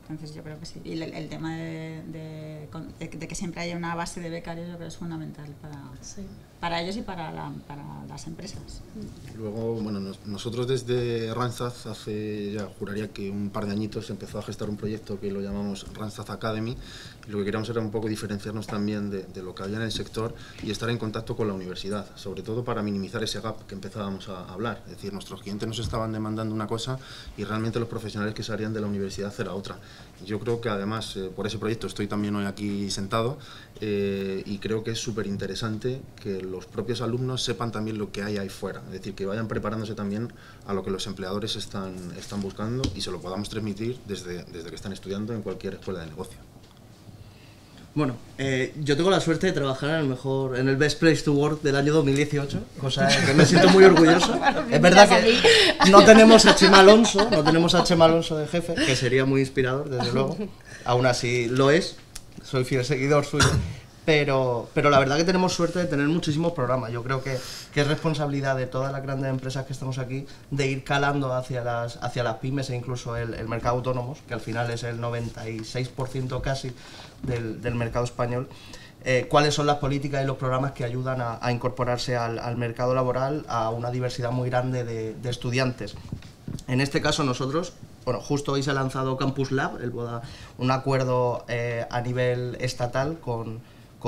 Entonces yo creo que sí. Y el tema de que siempre haya una base de becarios, yo creo que es fundamental para ellos y para las empresas. Luego, bueno, nosotros desde Randstad hace ya, juraría que un par de añitos, empezó a gestar un proyecto que lo llamamos Randstad Academy, y lo que queríamos era un poco diferenciarnos también de lo que había en el sector y estar en contacto con la universidad, sobre todo para minimizar ese gap que empezábamos a hablar. Es decir, nuestros clientes nos estaban demandando una cosa y realmente los profesionales que salían de la universidad era otra. Yo creo que además por ese proyecto estoy también hoy aquí sentado y creo que es súper interesante que los propios alumnos sepan también lo que hay ahí fuera, es decir, que vayan preparándose también a lo que los empleadores están buscando y se lo podamos transmitir desde que están estudiando en cualquier escuela de negocio. Bueno, yo tengo la suerte de trabajar en el Best Place to Work del año 2018, cosa que me siento muy orgulloso. Es verdad que no tenemos a Chema Alonso de jefe, que sería muy inspirador, desde luego. Aún así lo es, soy fiel seguidor suyo. Pero la verdad que tenemos suerte de tener muchísimos programas. Yo creo que es responsabilidad de todas las grandes empresas que estamos aquí de ir calando hacia las pymes e incluso el mercado autónomo, que al final es el 96% casi del mercado español. Cuáles son las políticas y los programas que ayudan a incorporarse al mercado laboral a una diversidad muy grande de estudiantes. En este caso nosotros, bueno, justo hoy se ha lanzado Campus Lab, un acuerdo a nivel estatal con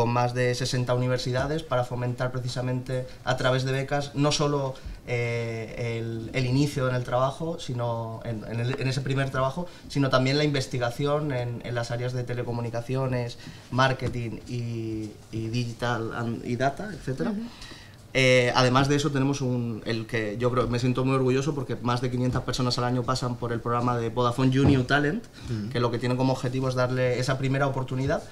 más de 60 universidades para fomentar precisamente a través de becas no solo el inicio en el trabajo, sino en ese primer trabajo, sino también la investigación en las áreas de telecomunicaciones, marketing y digital y data, etc. Además de eso tenemos el que yo creo me siento muy orgulloso porque más de 500 personas al año pasan por el programa de Vodafone You New Talent, que lo que tiene como objetivo es darle esa primera oportunidad.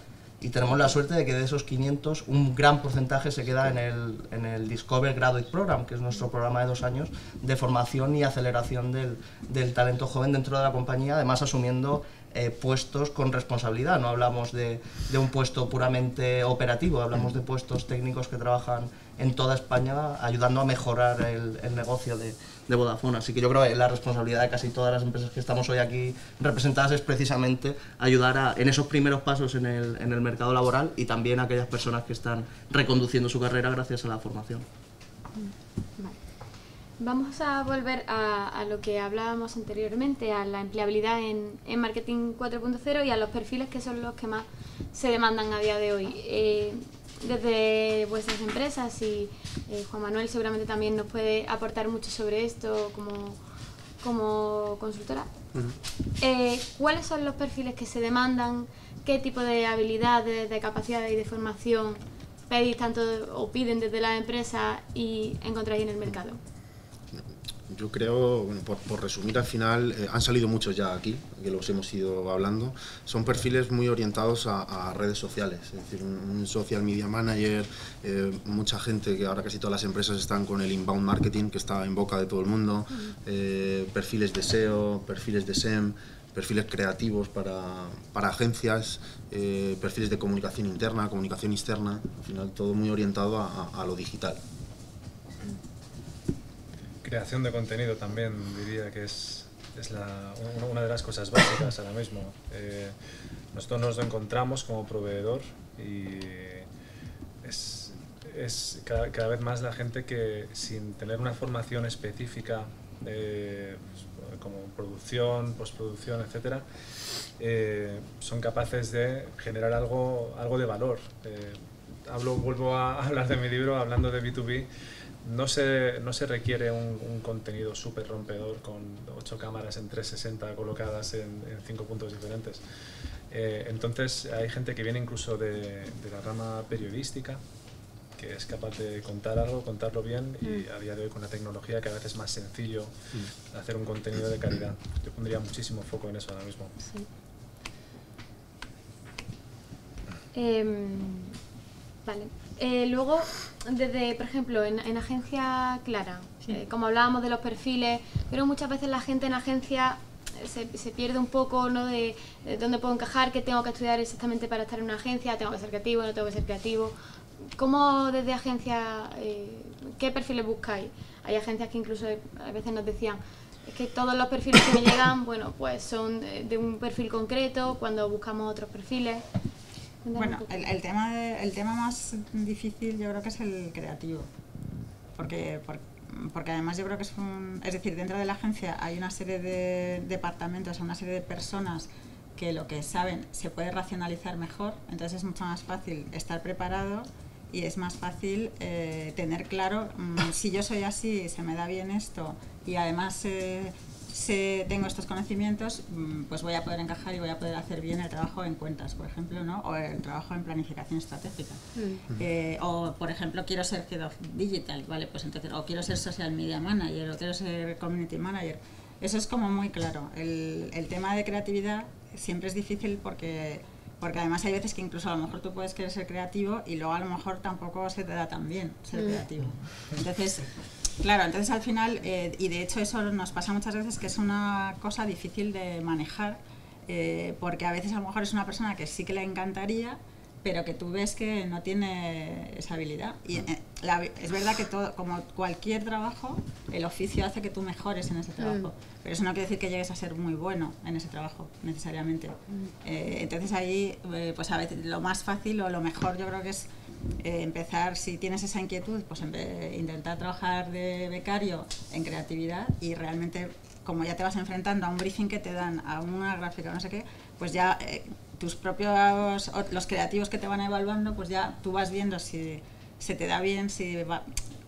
Y tenemos la suerte de que de esos 500 un gran porcentaje se queda en el Discover Graduate Program, que es nuestro programa de 2 años de formación y aceleración del talento joven dentro de la compañía, además asumiendo puestos con responsabilidad. No hablamos de un puesto puramente operativo, hablamos de puestos técnicos que trabajan en toda España ayudando a mejorar el negocio de Vodafone. Así que yo creo que la responsabilidad de casi todas las empresas que estamos hoy aquí representadas es precisamente ayudar en esos primeros pasos en el mercado laboral y también a aquellas personas que están reconduciendo su carrera gracias a la formación. Vale. Vamos a volver a lo que hablábamos anteriormente, a la empleabilidad en Marketing 4.0 y a los perfiles que son los que más se demandan a día de hoy. Desde vuestras empresas y Juan Manuel seguramente también nos puede aportar mucho sobre esto como consultora. ¿Cuáles son los perfiles que se demandan? ¿Qué tipo de habilidades, de capacidades y de formación pedís o piden desde la empresa y encontráis en el mercado? Yo creo, bueno, por resumir al final, han salido muchos ya aquí, que los hemos ido hablando. Son perfiles muy orientados a redes sociales, es decir, un social media manager, mucha gente que ahora casi todas las empresas están con el inbound marketing, que está en boca de todo el mundo, perfiles de SEO, perfiles de SEM, perfiles creativos para agencias, perfiles de comunicación interna, comunicación externa, al final todo muy orientado a lo digital. Creación de contenido también diría que es una de las cosas básicas ahora mismo. Nosotros nos encontramos como proveedor y es cada vez más la gente que sin tener una formación específica como producción, postproducción, etcétera, son capaces de generar algo de valor. Vuelvo a hablar de mi libro, hablando de B2B. No se requiere un contenido súper rompedor con 8 cámaras en 360 colocadas en 5 puntos diferentes. Entonces hay gente que viene incluso de la rama periodística, que es capaz de contar algo, contarlo bien, y a día de hoy con la tecnología cada vez es más sencillo hacer un contenido de calidad. Yo pondría muchísimo foco en eso ahora mismo. Sí. Vale. Luego, desde, por ejemplo, en agencia Clara, como hablábamos de los perfiles, pero muchas veces la gente en agencia se pierde un poco, ¿no?, de dónde puedo encajar, qué tengo que estudiar exactamente para estar en una agencia, tengo que ser creativo, no tengo que ser creativo. ¿Cómo desde agencia, qué perfiles buscáis? Hay agencias que incluso a veces nos decían, es que todos los perfiles que me llegan, bueno, pues son de un perfil concreto, cuando buscamos otros perfiles. Bueno, el tema más difícil yo creo que es el creativo, porque además yo creo que es decir, dentro de la agencia hay una serie de departamentos, una serie de personas que lo que saben se puede racionalizar mejor, entonces es mucho más fácil estar preparado y es más fácil tener claro si yo soy así, se me da bien esto y además tengo estos conocimientos, pues voy a poder encajar y voy a poder hacer bien el trabajo en cuentas, por ejemplo, ¿no? O el trabajo en planificación estratégica. O, por ejemplo, quiero ser Head of Digital, ¿vale? Pues entonces, o quiero ser Social Media Manager, o quiero ser Community Manager. Eso es como muy claro. El tema de creatividad siempre es difícil porque además hay veces que incluso a lo mejor tú puedes querer ser creativo y luego a lo mejor tampoco se te da tan bien ser creativo. Entonces, claro, entonces al final, y de hecho eso nos pasa muchas veces, que es una cosa difícil de manejar, porque a veces a lo mejor es una persona que sí que le encantaría, pero que tú ves que no tiene esa habilidad. Y es verdad que todo, como cualquier trabajo, el oficio hace que tú mejores en ese trabajo, pero eso no quiere decir que llegues a ser muy bueno en ese trabajo, necesariamente. Entonces ahí, pues a veces lo más fácil o lo mejor yo creo que es empezar, si tienes esa inquietud, pues intentar trabajar de becario en creatividad y realmente, como ya te vas enfrentando a un briefing que te dan, a una gráfica, no sé qué, pues ya tus propios, los creativos que te van evaluando, pues ya tú vas viendo si se te da bien,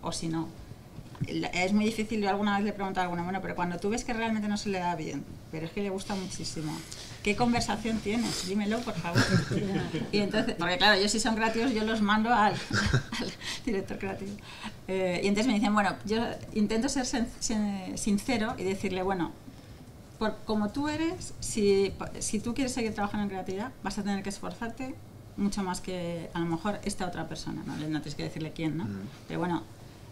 o si no. Es muy difícil, yo alguna vez le pregunto a alguna, bueno, pero cuando tú ves que realmente no se le da bien, pero es que le gusta muchísimo, ¿qué conversación tienes? Dímelo, por favor. Y entonces, porque claro, yo si son creativos, yo los mando al director creativo. Y entonces me dicen, bueno, yo intento ser sincero y decirle, bueno, como tú eres, si tú quieres seguir trabajando en creatividad, vas a tener que esforzarte mucho más que a lo mejor esta otra persona, no tienes que decirle quién, ¿no? Pero bueno,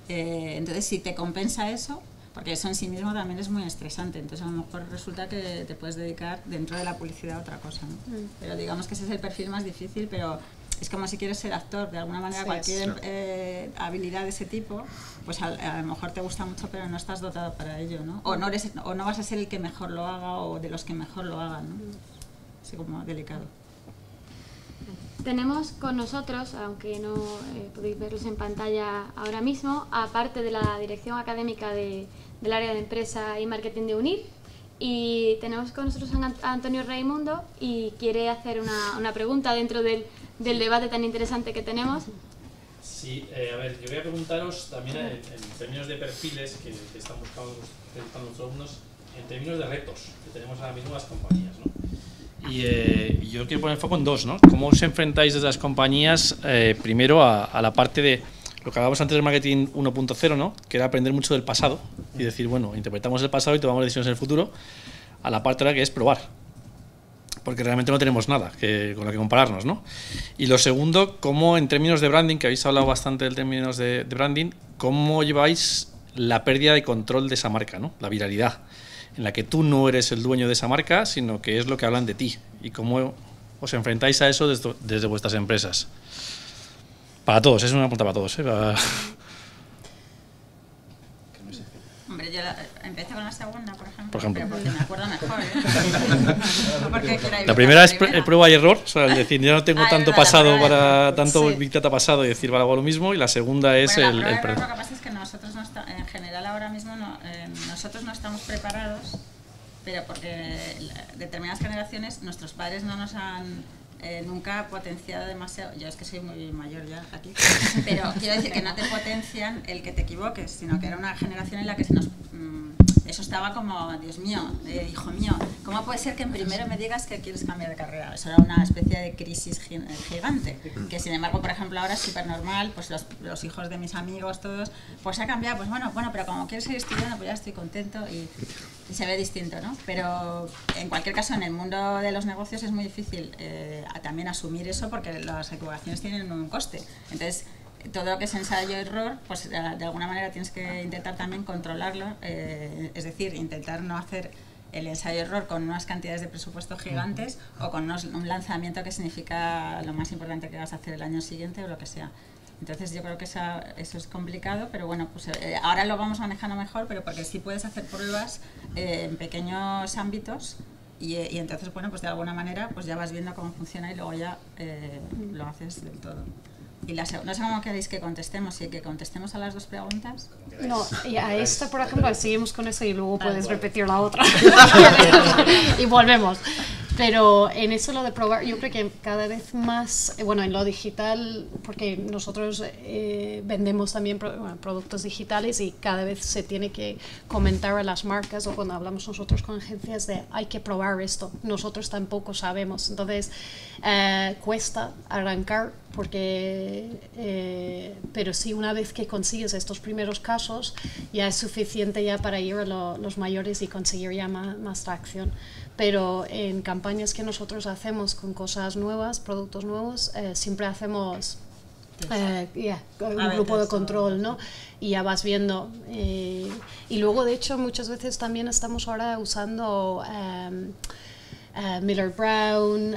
entonces si te compensa eso, porque eso en sí mismo también es muy estresante, entonces a lo mejor resulta que te puedes dedicar dentro de la publicidad a otra cosa, ¿no? Pero digamos que ese es el perfil más difícil, pero es como si quieres ser actor, de alguna manera cualquier habilidad de ese tipo, pues a lo mejor te gusta mucho, pero no estás dotado para ello, ¿no? O no vas a ser el que mejor lo haga o de los que mejor lo hagan, ¿no? Así como delicado. Tenemos con nosotros, aunque no podéis verlos en pantalla ahora mismo, aparte de la dirección académica del área de empresa y marketing de UNIR, y tenemos con nosotros a Antonio Raimundo y quiere hacer una pregunta dentro del debate tan interesante que tenemos. Sí, a ver, yo voy a preguntaros también en términos de perfiles que están buscando nuestros alumnos, en términos de retos que tenemos ahora mismo las compañías, ¿no? Y yo quiero poner foco en dos, ¿no? ¿Cómo os enfrentáis desde las compañías primero a la parte de lo que hablábamos antes del marketing 1.0, ¿no? Que era aprender mucho del pasado y decir, bueno, interpretamos el pasado y tomamos decisiones en el futuro, a la parte ahora que es probar, porque realmente no tenemos nada con lo que compararnos, ¿no? Y lo segundo, cómo en términos de branding, que habéis hablado bastante del términos de branding, cómo lleváis la pérdida de control de esa marca, ¿no? La viralidad, en la que tú no eres el dueño de esa marca, sino que es lo que hablan de ti, y cómo os enfrentáis a eso desde vuestras empresas. Para todos, es una pregunta para todos, ¿eh? Hombre, yo empiezo con la segunda, por ejemplo. Pero porque me acuerdo mejor, ¿eh? No porque quiera la primera es prueba y error, o sea, es decir, yo no tengo tanto pasado tanto Big Data pasado y decir, vale, hago lo mismo, y la segunda es el lo que pasa es que nosotros en general ahora mismo nos nosotros no estamos preparados, pero porque determinadas generaciones, nuestros padres no nos han nunca potenciado demasiado. Yo es que soy muy mayor ya aquí, pero quiero decir que no te potencian el que te equivoques, sino que era una generación en la que se nos... eso estaba como, Dios mío, hijo mío, ¿cómo puede ser que en primero me digas que quieres cambiar de carrera? Eso era una especie de crisis gigante, que sin embargo, por ejemplo, ahora es súper normal, pues los hijos de mis amigos, todos, pues ha cambiado, pues bueno, pero como quieres seguir estudiando, pues ya estoy contento y se ve distinto, ¿no? Pero en cualquier caso, en el mundo de los negocios es muy difícil también asumir eso porque las equivocaciones tienen un coste. Entonces, todo lo que es ensayo-error, pues de alguna manera tienes que intentar también controlarlo, es decir, intentar no hacer el ensayo-error con unas cantidades de presupuesto gigantes o con un lanzamiento que significa lo más importante que vas a hacer el año siguiente o lo que sea. Entonces yo creo que eso es complicado, pero bueno, pues ahora lo vamos manejando mejor, pero porque sí puedes hacer pruebas en pequeños ámbitos y entonces, bueno, pues de alguna manera pues ya vas viendo cómo funciona y luego ya lo haces del todo. Y no sé cómo queréis que contestemos, si que contestemos a las dos preguntas. No, y a esta, por ejemplo, seguimos con eso y luego puedes repetir la otra. Y volvemos. Pero en eso lo de probar, yo creo que cada vez más, bueno, en lo digital, porque nosotros vendemos también productos digitales y cada vez se tiene que comentar a las marcas o cuando hablamos nosotros con agencias de hay que probar esto, nosotros tampoco sabemos. Entonces, cuesta arrancar porque, pero sí, una vez que consigues estos primeros casos, ya es suficiente ya para ir a los mayores y conseguir ya más tracción. Pero en campañas que nosotros hacemos con cosas nuevas, productos nuevos, siempre hacemos un grupo de control, ¿no? Y ya vas viendo. Y luego, de hecho, muchas veces también estamos ahora usando Miller Brown,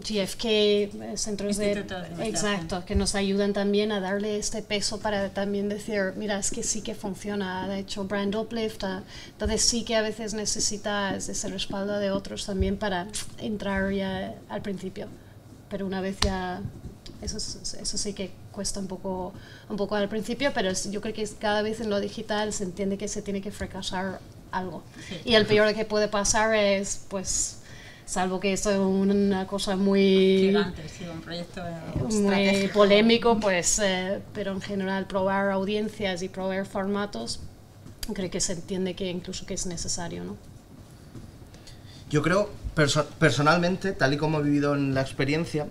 GfK, centros de... Exacto, que nos ayudan también a darle este peso para también decir, mira, es que sí que funciona, de hecho Brand Uplift, entonces sí que a veces necesitas ese respaldo de otros también para entrar ya al principio, pero una vez ya... Eso sí que cuesta un poco al principio, pero yo creo que cada vez en lo digital se entiende que se tiene que fracasar algo. Sí. Y el peor que puede pasar es, pues, salvo que esto es una cosa muy... Gigante, sí, un proyecto muy polémico, pues, pero en general probar audiencias y probar formatos, creo que se entiende que incluso que es necesario, ¿no? Yo creo, personalmente, tal y como he vivido en la experiencia,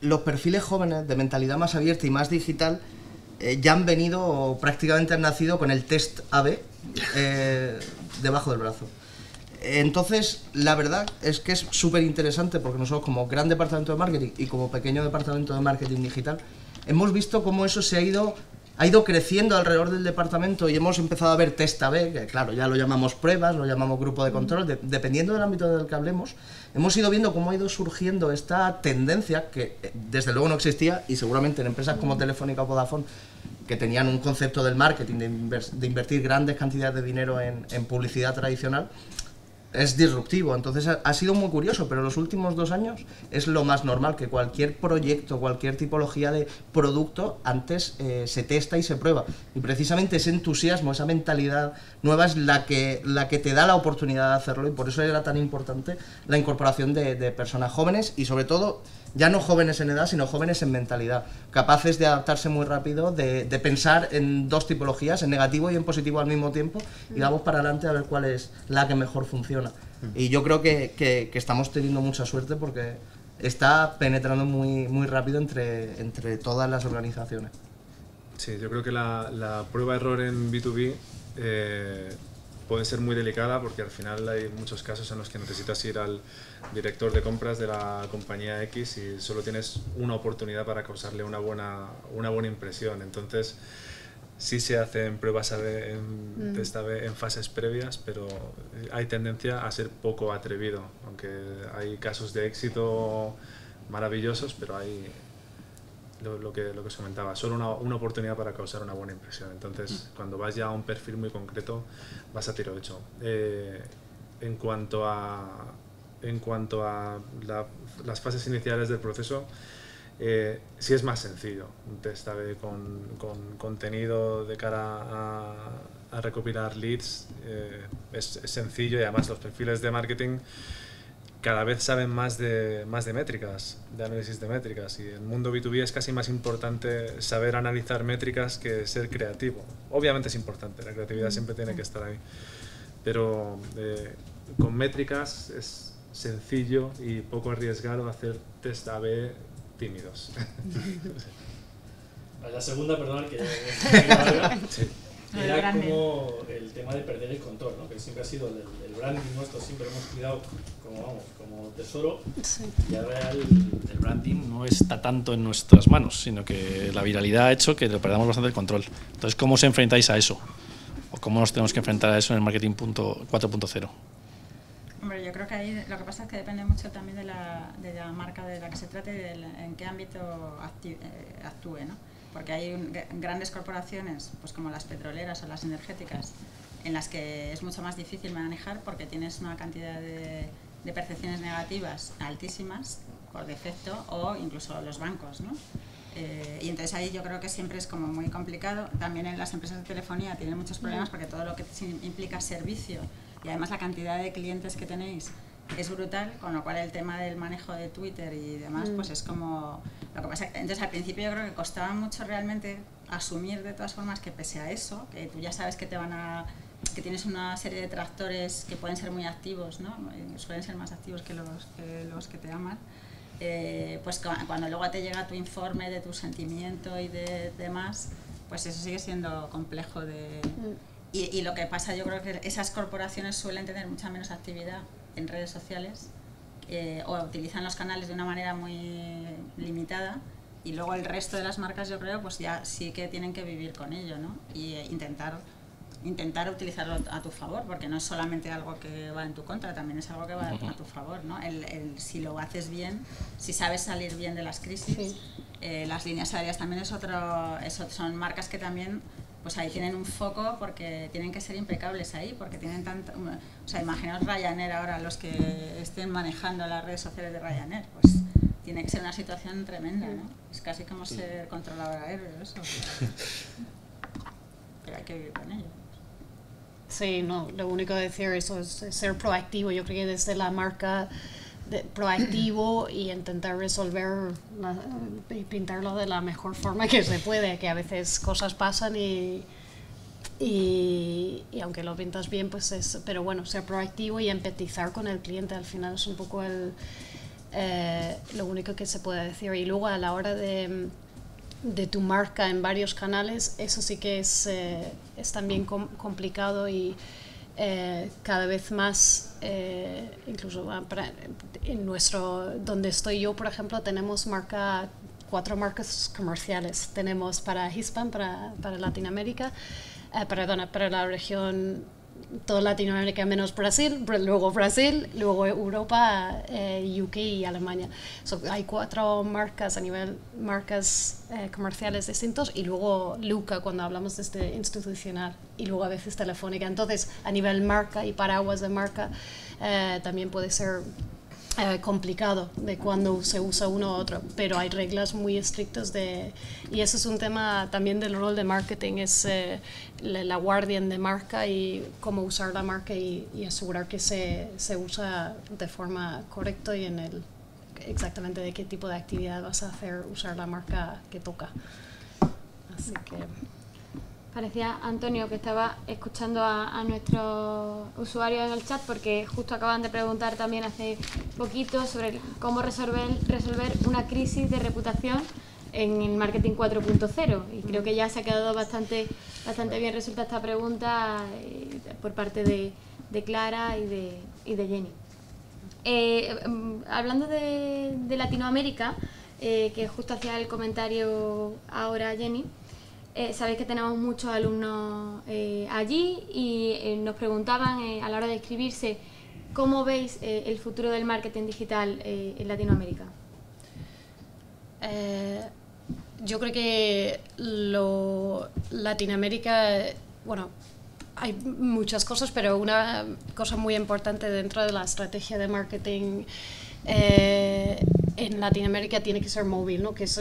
los perfiles jóvenes de mentalidad más abierta y más digital ya han venido o prácticamente han nacido con el test AB debajo del brazo. Entonces, la verdad es que es súper interesante porque nosotros como gran departamento de marketing y como pequeño departamento de marketing digital hemos visto cómo eso ha ido creciendo alrededor del departamento y hemos empezado a ver test AB, que claro, ya lo llamamos pruebas, lo llamamos grupo de control, dependiendo del ámbito del que hablemos, hemos ido viendo cómo ha ido surgiendo esta tendencia que desde luego no existía y seguramente en empresas como Telefónica o Vodafone, que tenían un concepto del marketing, de invertir grandes cantidades de dinero en publicidad tradicional, es disruptivo. Entonces ha sido muy curioso, pero en los últimos 2 años es lo más normal que cualquier proyecto, cualquier tipología de producto antes se testa y se prueba. Y precisamente ese entusiasmo, esa mentalidad nueva es la que te da la oportunidad de hacerlo y por eso era tan importante la incorporación de personas jóvenes y sobre todo ya no jóvenes en edad, sino jóvenes en mentalidad, capaces de adaptarse muy rápido, de pensar en 2 tipologías, en negativo y en positivo al mismo tiempo, y vamos para adelante a ver cuál es la que mejor funciona. Y yo creo que estamos teniendo mucha suerte porque está penetrando muy rápido entre todas las organizaciones. Sí, yo creo que la prueba-error en B2B puede ser muy delicada porque al final hay muchos casos en los que necesitas ir al director de compras de la compañía X y solo tienes una oportunidad para causarle una buena impresión. Entonces sí se hacen pruebas en fases previas, pero hay tendencia a ser poco atrevido, aunque hay casos de éxito maravillosos, pero hay lo que os comentaba, solo una oportunidad para causar una buena impresión. Entonces, cuando vas ya a un perfil muy concreto, vas a tiro hecho. En cuanto a las fases iniciales del proceso, sí es más sencillo un test A/B con contenido de cara a recopilar leads, es sencillo, y además los perfiles de marketing cada vez saben más de métricas, de análisis de métricas, y en el mundo B2B es casi más importante saber analizar métricas que ser creativo. Obviamente es importante, la creatividad siempre tiene que estar ahí, pero con métricas es sencillo y poco arriesgado hacer test A/B tímidos. La segunda, perdón, que sí. Era como el tema de perder el control, ¿no? Que siempre ha sido el branding nuestro, siempre lo hemos cuidado como tesoro. Sí. Y ahora el branding no está tanto en nuestras manos, sino que la viralidad ha hecho que le perdamos bastante el control. Entonces, ¿cómo os enfrentáis a eso? ¿O cómo nos tenemos que enfrentar a eso en el marketing 4.0? Hombre, yo creo que ahí lo que pasa es que depende mucho también de la marca de la que se trate y en qué ámbito actúe, ¿no? Porque hay grandes corporaciones, pues como las petroleras o las energéticas, en las que es mucho más difícil manejar porque tienes una cantidad de percepciones negativas altísimas por defecto, o incluso los bancos, ¿no? Y entonces ahí yo creo que siempre es como muy complicado. También en las empresas de telefonía tienen muchos problemas porque todo lo que implica servicio y además la cantidad de clientes que tenéis es brutal, con lo cual el tema del manejo de Twitter y demás pues es como lo que pasa. Entonces al principio yo creo que costaba mucho realmente asumir de todas formas que pese a eso, que tú ya sabes que que tienes una serie de tractores que pueden ser muy activos, ¿no? Suelen ser más activos que los que te aman, pues cuando luego te llega tu informe de tu sentimiento y de demás, pues eso sigue siendo complejo y lo que pasa, yo creo que esas corporaciones suelen tener mucha menos actividad en redes sociales, o utilizan los canales de una manera muy limitada, y luego el resto de las marcas, yo creo, pues ya sí que tienen que vivir con ello, ¿no? Y intentar utilizarlo a tu favor, porque no es solamente algo que va en tu contra, también es algo que va a tu favor, ¿no? Si lo haces bien, si sabes salir bien de las crisis, sí. Las líneas aéreas también son marcas que también, pues ahí tienen un foco porque tienen que ser impecables ahí, porque tienen tanto, o sea, imaginaos Ryanair ahora, los que estén manejando las redes sociales de Ryanair, pues tiene que ser una situación tremenda, ¿no? Es casi como ser controlador aéreo, eso. Pero hay que vivir con ello. Sí, no, lo único que decir eso es ser proactivo. Yo creo que desde la marca proactivo y intentar resolver y pintarlo de la mejor forma que se puede, que a veces cosas pasan y aunque lo pintas bien, pues pero bueno, ser proactivo y empatizar con el cliente al final es un poco lo único que se puede decir. Y luego a la hora de tu marca en varios canales, eso sí que es también complicado y cada vez más, incluso en donde estoy yo, por ejemplo, tenemos 4 marcas comerciales. Tenemos para Hispan, para Latinoamérica, para la región, toda Latinoamérica menos Brasil, luego Europa, UK y Alemania. Hay 4 marcas a nivel comerciales distintos, y luego Luca cuando hablamos de este institucional, y luego a veces Telefónica. Entonces a nivel marca y paraguas de marca también puede ser complicado de cuando se usa uno u otro, pero hay reglas muy estrictas y eso es un tema también del rol de marketing, es la guardian de marca y cómo usar la marca y asegurar que se usa de forma correcta y exactamente de qué tipo de actividad vas a hacer usar la marca que toca. Así que parecía, Antonio, que estaba escuchando a nuestros usuarios en el chat, porque justo acaban de preguntar también hace poquito sobre cómo resolver una crisis de reputación en el marketing 4.0, y creo que ya se ha quedado bastante bien resuelta esta pregunta por parte de Clara y de Jenny. Hablando de Latinoamérica, que justo hacía el comentario ahora Jenny, sabéis que tenemos muchos alumnos allí y nos preguntaban a la hora de inscribirse, ¿cómo veis el futuro del marketing digital en Latinoamérica? Yo creo que Latinoamérica, bueno, hay muchas cosas, pero una cosa muy importante dentro de la estrategia de marketing en en Latinoamérica tiene que ser móvil, ¿no? Que es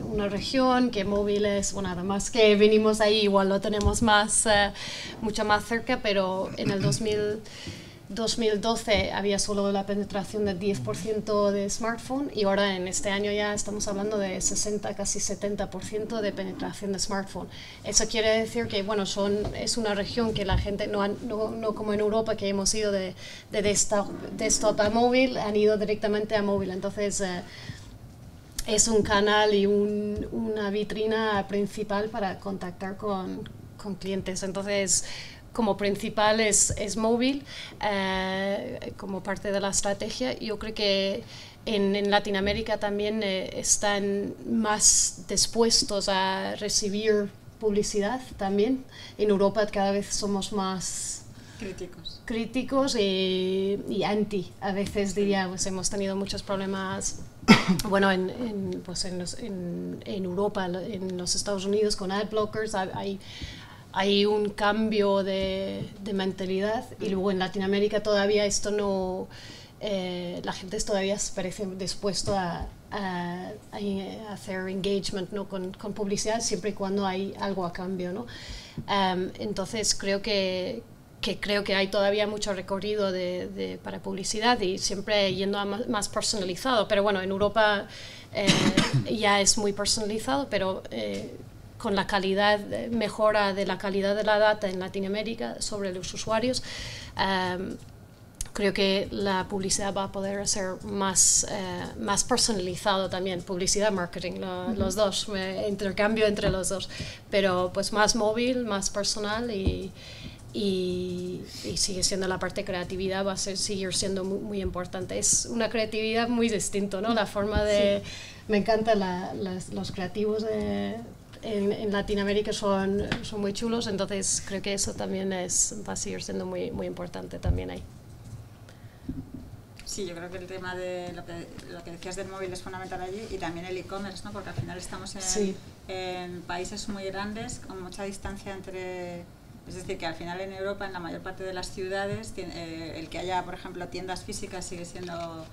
una región que móvil es, bueno, además que venimos ahí, igual lo tenemos más, mucho más cerca, pero en el 2012 había solo la penetración del 10% de smartphone y ahora en este año ya estamos hablando de 60, casi 70% de penetración de smartphone. Eso quiere decir que, bueno, es una región que la gente no como en Europa, que hemos ido de desktop a móvil, han ido directamente a móvil. Entonces es un canal y una vitrina principal para contactar con clientes. Entonces, como principal es móvil, como parte de la estrategia. Yo creo que en Latinoamérica también están más dispuestos a recibir publicidad también. En Europa cada vez somos más críticos y anti. A veces diría, pues hemos tenido muchos problemas, bueno, en Europa, en los Estados Unidos con ad blockers, hay un cambio de mentalidad, y luego en Latinoamérica todavía esto no, la gente todavía parece dispuesto a hacer engagement, ¿no? con publicidad, siempre y cuando hay algo a cambio, ¿no? Entonces creo que hay todavía mucho recorrido para publicidad y siempre yendo a más personalizado, pero bueno, en Europa ya es muy personalizado, pero con la mejora de la calidad de la data en Latinoamérica sobre los usuarios, creo que la publicidad va a poder ser más personalizado también, publicidad, marketing, los dos, intercambio entre los dos, pero pues más móvil, más personal y sigue siendo la parte de creatividad, va a seguir siendo muy, muy importante. Es una creatividad muy distinta, ¿no? La forma de... Sí. Me encantan los creativos en Latinoamérica son muy chulos, entonces creo que eso también va a seguir siendo muy, muy importante también ahí. Sí, yo creo que el tema de lo que decías del móvil es fundamental allí, y también el e-commerce, ¿no? Porque al final estamos en países muy grandes, con mucha distancia entre... Es decir, que al final en Europa, en la mayor parte de las ciudades, el que haya, por ejemplo, tiendas físicas sigue siendo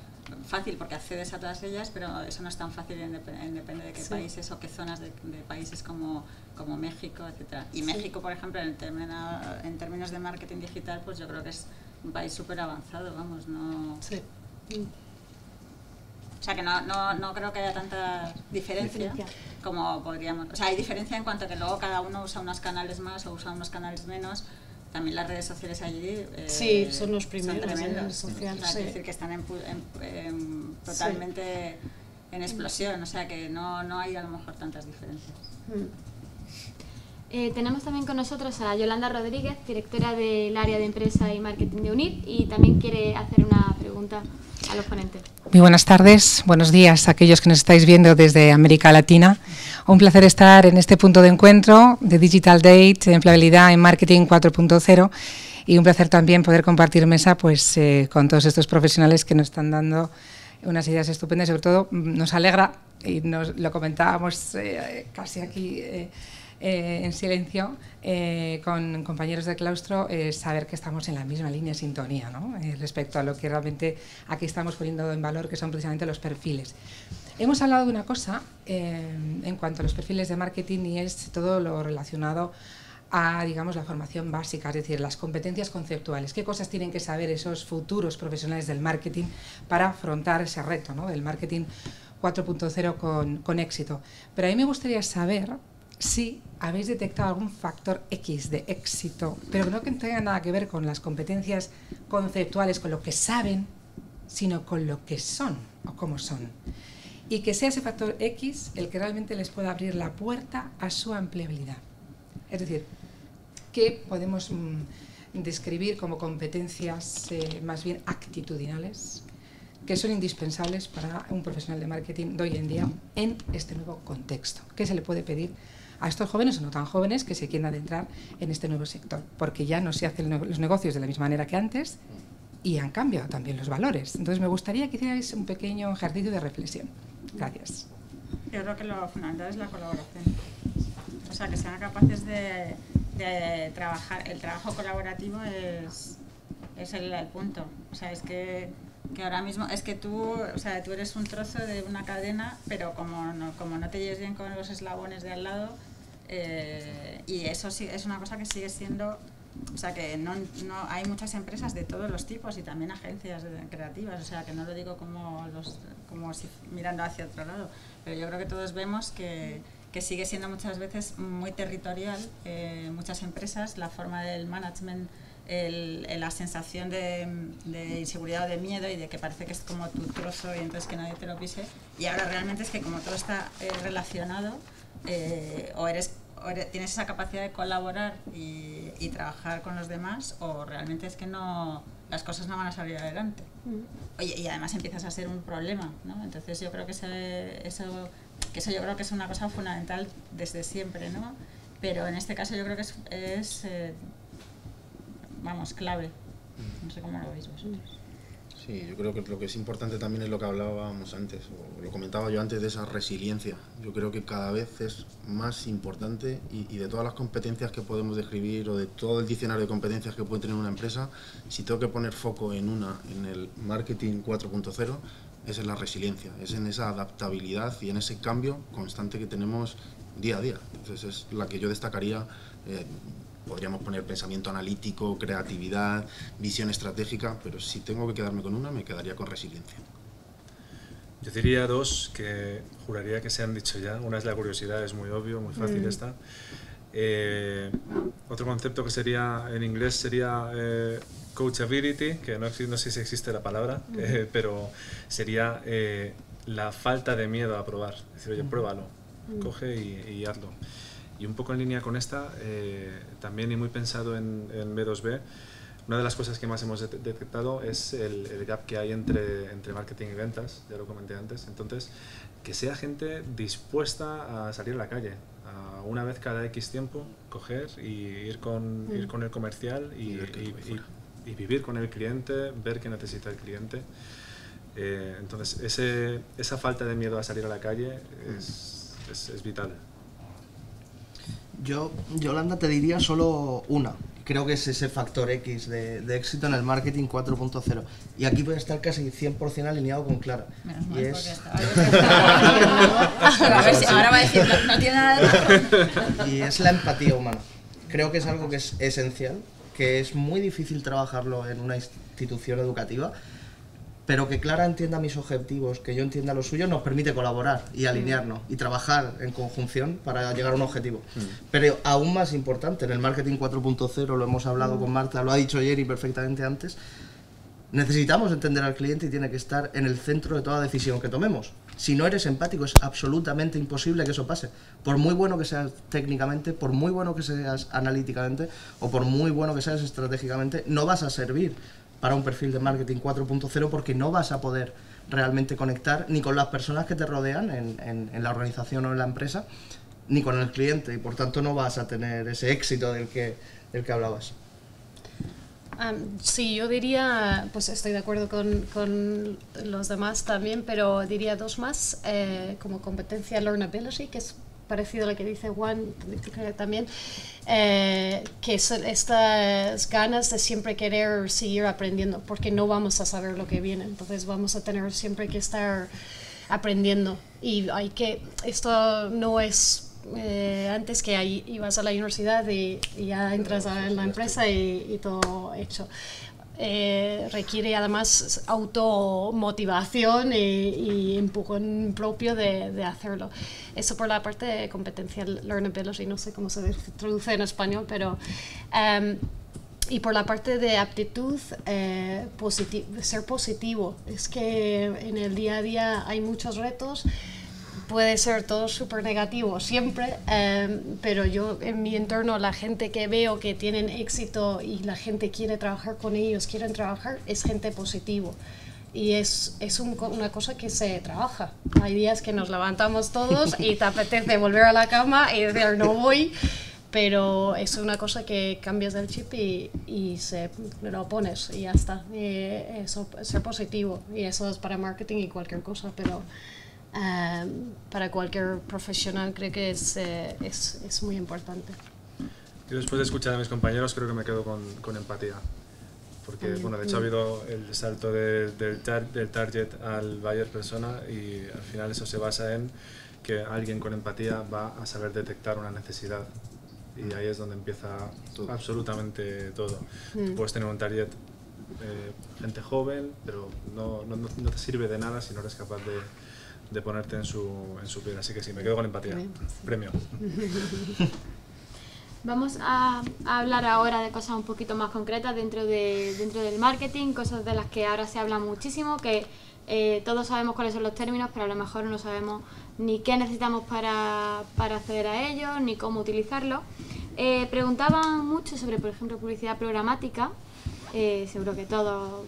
fácil porque accedes a todas ellas, pero eso no es tan fácil, depende de qué países o qué zonas de países como México, etcétera. Y México, por ejemplo, en términos de marketing digital, pues yo creo que es un país súper avanzado, vamos, no... Sí. O sea, que no creo que haya tanta diferencia como podríamos... O sea, hay diferencia en cuanto a que luego cada uno usa unos canales más o usa unos canales menos. También las redes sociales allí sí, son los primeros, son tremendos. Social, o sea, es decir, que están totalmente en explosión. O sea, que no hay a lo mejor tantas diferencias. Tenemos también con nosotros a Yolanda Rodríguez, directora del área de empresa y marketing de UNIR, y también quiere hacer una pregunta a los ponentes. Muy buenas tardes, buenos días a aquellos que nos estáis viendo desde América Latina. Un placer estar en este punto de encuentro de Digital Date, empleabilidad en marketing 4.0, y un placer también poder compartir mesa pues, con todos estos profesionales que nos están dando unas ideas estupendas. Sobre todo nos alegra, y nos lo comentábamos casi aquí en silencio con compañeros de claustro, saber que estamos en la misma línea de sintonía, ¿no? Respecto a lo que realmente aquí estamos poniendo en valor, que son precisamente los perfiles. Hemos hablado de una cosa en cuanto a los perfiles de marketing, y es todo lo relacionado a, digamos, la formación básica, es decir, las competencias conceptuales. ¿Qué cosas tienen que saber esos futuros profesionales del marketing para afrontar ese reto, ¿no? Del marketing 4.0 con éxito? Pero a mí me gustaría saber si habéis detectado algún factor X de éxito, pero no que tenga nada que ver con las competencias conceptuales, con lo que saben, sino con lo que son o cómo son. Y que sea ese factor X el que realmente les pueda abrir la puerta a su empleabilidad. Es decir, ¿qué podemos describir como competencias más bien actitudinales que son indispensables para un profesional de marketing de hoy en día en este nuevo contexto? ¿Qué se le puede pedir a estos jóvenes o no tan jóvenes que se quieren adentrar en este nuevo sector? Porque ya no se hacen los negocios de la misma manera que antes y han cambiado también los valores. Entonces me gustaría que hicierais un pequeño ejercicio de reflexión. Gracias. Yo creo que lo fundamental es la colaboración. O sea, que sean capaces de trabajar. El trabajo colaborativo es el punto. O sea, es que que ahora mismo es que tú, o sea, tú eres un trozo de una cadena, pero como no te lleves bien con los eslabones de al lado, y eso sí es una cosa que sigue siendo, o sea, que no hay muchas empresas de todos los tipos y también agencias creativas, o sea, que no lo digo como si mirando hacia otro lado, pero yo creo que todos vemos que sigue siendo muchas veces muy territorial, muchas empresas, la forma del management, la sensación de inseguridad o de miedo y de que parece que es como tu trozo y entonces que nadie te lo pise, y ahora realmente es que como todo está relacionado, o tienes esa capacidad de colaborar y trabajar con los demás, o realmente es que las cosas no van a salir adelante. Oye, y además empiezas a ser un problema, ¿no? Entonces yo creo que eso yo creo que es una cosa fundamental desde siempre, ¿no? Pero en este caso yo creo que es vamos, clave. No sé cómo lo veis vosotros. Sí, yo creo que lo que es importante también es lo que hablábamos antes, o lo comentaba yo antes, de esa resiliencia. Yo creo que cada vez es más importante y de todas las competencias que podemos describir o de todo el diccionario de competencias que puede tener una empresa, si tengo que poner foco en el marketing 4.0, es en la resiliencia, es en esa adaptabilidad y en ese cambio constante que tenemos día a día. Entonces es la que yo destacaría. Podríamos poner pensamiento analítico, creatividad, visión estratégica, pero si tengo que quedarme con una, me quedaría con resiliencia. Yo diría dos que juraría que se han dicho ya. Una es la curiosidad, es muy obvio, muy fácil esta. Otro concepto que sería, en inglés sería coachability, que no sé si existe la palabra, pero sería la falta de miedo a probar. Es decir, oye, pruébalo, coge y hazlo. Y un poco en línea con esta, también y muy pensado en B2B, una de las cosas que más hemos detectado es el gap que hay entre marketing y ventas, ya lo comenté antes. Entonces, que sea gente dispuesta a salir a la calle, a una vez cada X tiempo, coger y ir con el comercial y vivir con el cliente, ver qué necesita el cliente. Entonces, esa falta de miedo a salir a la calle es vital. Yo, Yolanda, te diría solo una. Creo que es ese factor X de éxito en el marketing 4.0. Y aquí voy a estar casi 100% alineado con Clara. Menos mal, y porque a ver si ahora va a decir, no tiene nada de razón. Y es la empatía humana. Creo que es algo que es esencial, que es muy difícil trabajarlo en una institución educativa, pero que Clara entienda mis objetivos, que yo entienda los suyos, nos permite colaborar y alinearnos y trabajar en conjunción para llegar a un objetivo. Pero aún más importante, en el marketing 4.0, lo hemos hablado con Marta, lo ha dicho Jerry perfectamente antes, necesitamos entender al cliente y tiene que estar en el centro de toda decisión que tomemos. Si no eres empático, es absolutamente imposible que eso pase. Por muy bueno que seas técnicamente, por muy bueno que seas analíticamente o por muy bueno que seas estratégicamente, no vas a servir para un perfil de marketing 4.0 porque no vas a poder realmente conectar ni con las personas que te rodean en la organización o en la empresa, ni con el cliente, y por tanto no vas a tener ese éxito del que hablabas. Sí, yo diría, pues estoy de acuerdo con los demás también, pero diría dos más, como competencia learnability, que es parecido a lo que dice Juan también, que es estas ganas de siempre querer seguir aprendiendo, porque no vamos a saber lo que viene, entonces vamos a tener siempre que estar aprendiendo. Y esto no es antes que ibas a la universidad y ya entras en la empresa y todo hecho. Requiere además automotivación y empujón propio de hacerlo. Eso por la parte de competencia learnability, no sé cómo se traduce en español, pero y por la parte de aptitud, ser positivo. Es que en el día a día hay muchos retos. Puede ser todo súper negativo siempre, pero yo en mi entorno, la gente que veo que tienen éxito y la gente quiere trabajar con ellos, quieren trabajar, es gente positivo. Y es una cosa que se trabaja. Hay días que nos levantamos todos y te apetece volver a la cama y decir no voy, pero es una cosa que cambias del chip y lo pones y ya está. Eso, ser positivo, y eso es para marketing y cualquier cosa, pero para cualquier profesional creo que es muy importante. Y después de escuchar a mis compañeros creo que me quedo con empatía. porque bueno, de hecho ha habido el salto del target al buyer persona, y al final eso se basa en que alguien con empatía va a saber detectar una necesidad, y ahí es donde empieza absolutamente todo. Tú puedes tener un target gente joven, pero no te sirve de nada si no eres capaz de ponerte en su piel. Así que sí, me quedo con empatía. Premio. Vamos a hablar ahora de cosas un poquito más concretas dentro del marketing, cosas de las que ahora se habla muchísimo, que todos sabemos cuáles son los términos, pero a lo mejor no sabemos ni qué necesitamos para acceder a ellos, ni cómo utilizarlo. Preguntaban mucho sobre, por ejemplo, publicidad programática. Seguro que todos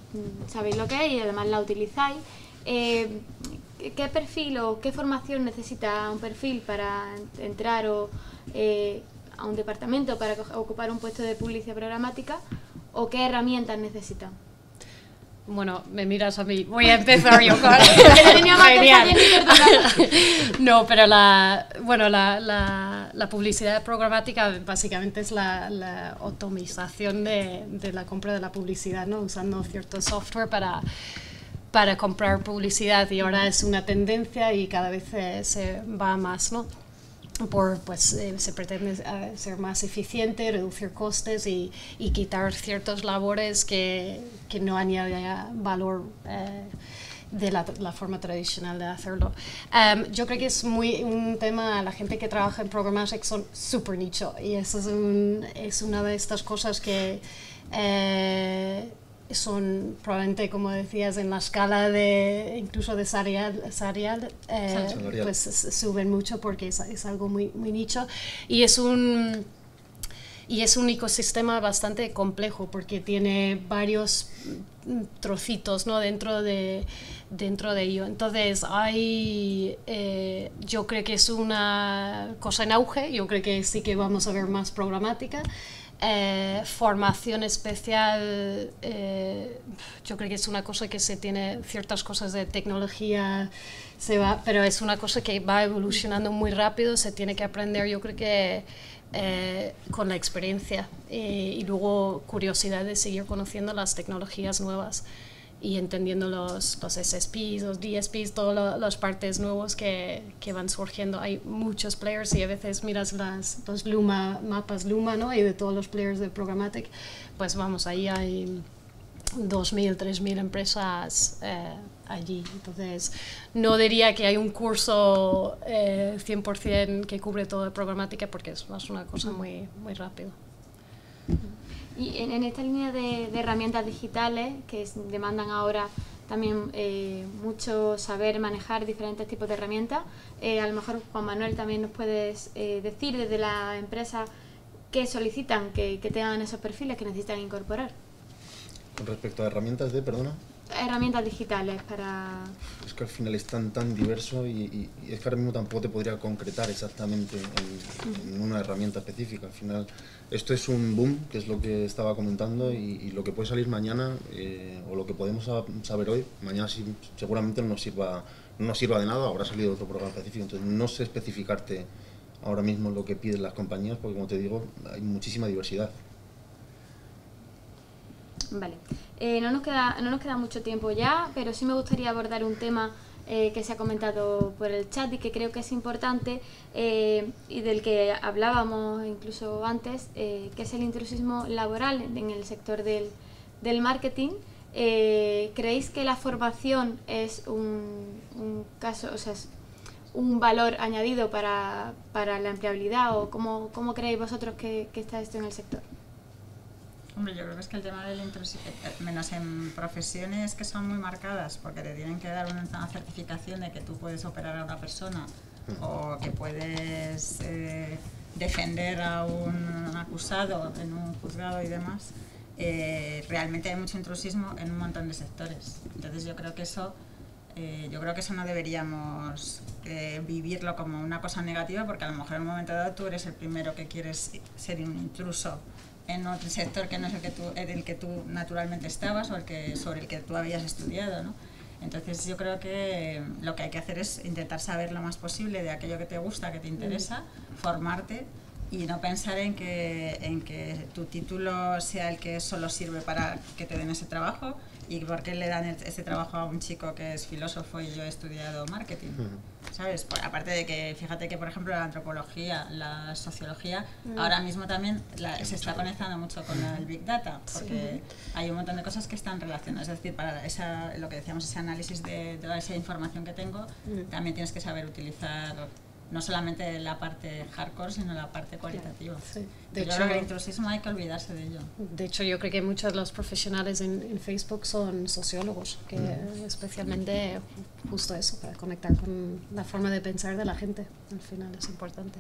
sabéis lo que es y además la utilizáis. ¿Qué perfil o qué formación necesita un perfil para entrar a un departamento para ocupar un puesto de publicidad programática, o qué herramientas necesita? Bueno, me miras a mí, voy a empezar yo con... No, pero la publicidad programática básicamente es la optimización de la compra de la publicidad, ¿no? Usando cierto software para comprar publicidad, y ahora es una tendencia y cada vez se va más, ¿no? Se pretende ser más eficiente, reducir costes y quitar ciertas labores que no añaden valor de la forma tradicional de hacerlo. Yo creo que es un tema, la gente que trabaja en Programmatic son súper nicho, y eso es una de estas cosas que son probablemente, como decías, en la escala incluso de salarial, pues suben mucho porque es algo muy nicho, y es un ecosistema bastante complejo porque tiene varios trocitos, ¿no? dentro de ello. Entonces yo creo que es una cosa en auge. Yo creo que sí que vamos a ver más programática. Formación especial, yo creo que es una cosa que se tiene, ciertas cosas de tecnología pero es una cosa que va evolucionando muy rápido, se tiene que aprender, yo creo que con la experiencia, y luego curiosidad de seguir conociendo las tecnologías nuevas y entendiendo los SSPs, los DSPs, todas las partes nuevas que van surgiendo. Hay muchos players, y a veces miras los mapas Luma, ¿no? Y de todos los players de Programmatic, pues vamos, ahí hay 2.000, 3.000 empresas allí. Entonces, no diría que hay un curso 100% que cubre toda programática, porque es más una cosa muy rápida. Y en esta línea de herramientas digitales que demandan ahora también mucho saber manejar diferentes tipos de herramientas, a lo mejor Juan Manuel también nos puedes decir desde la empresa qué solicitan que tengan esos perfiles que necesitan incorporar. Con respecto a herramientas herramientas digitales para... Es que al final es tan diverso y es que ahora mismo tampoco te podría concretar exactamente en una herramienta específica. Al final esto es un boom, que es lo que estaba comentando, y lo que puede salir mañana o lo que podemos saber hoy, mañana seguramente no nos sirva de nada, habrá salido otro programa específico. Entonces no sé especificarte ahora mismo lo que piden las compañías, porque como te digo, hay muchísima diversidad. Vale, no nos queda mucho tiempo ya, pero sí me gustaría abordar un tema que se ha comentado por el chat y que creo que es importante, y del que hablábamos incluso antes, que es el intrusismo laboral en el sector del marketing. ¿Creéis que la formación es un caso, o sea, es un valor añadido para la empleabilidad, o cómo creéis vosotros que está esto en el sector? Hombre, yo creo que es que el tema del intrusismo, menos en profesiones que son muy marcadas, porque te tienen que dar una certificación de que tú puedes operar a una persona o que puedes defender a un acusado en un juzgado y demás, realmente hay mucho intrusismo en un montón de sectores. Entonces yo creo que eso no deberíamos vivirlo como una cosa negativa, porque a lo mejor en un momento dado tú eres el primero que quieres ser un intruso en otro sector que no es el que tú naturalmente estabas o sobre el que tú habías estudiado, ¿no? Entonces yo creo que lo que hay que hacer es intentar saber lo más posible de aquello que te gusta, que te interesa, formarte y no pensar en que tu título sea el que solo sirve para que te den ese trabajo y por qué le dan ese trabajo a un chico que es filósofo y yo he estudiado marketing, ¿sabes? Aparte de que, fíjate que por ejemplo la antropología, la sociología, ahora mismo también se está conectando mucho con el Big Data, porque hay un montón de cosas que están relacionadas, es decir, para lo que decíamos, ese análisis de toda esa información que tengo, también tienes que saber utilizar no solamente la parte hardcore, sino la parte cualitativa. Sí. Yo creo que el intrusismo hay que olvidarse de ello. De hecho, yo creo que muchos de los profesionales en Facebook son sociólogos, que especialmente justo eso, para conectar con la forma de pensar de la gente, al final es importante.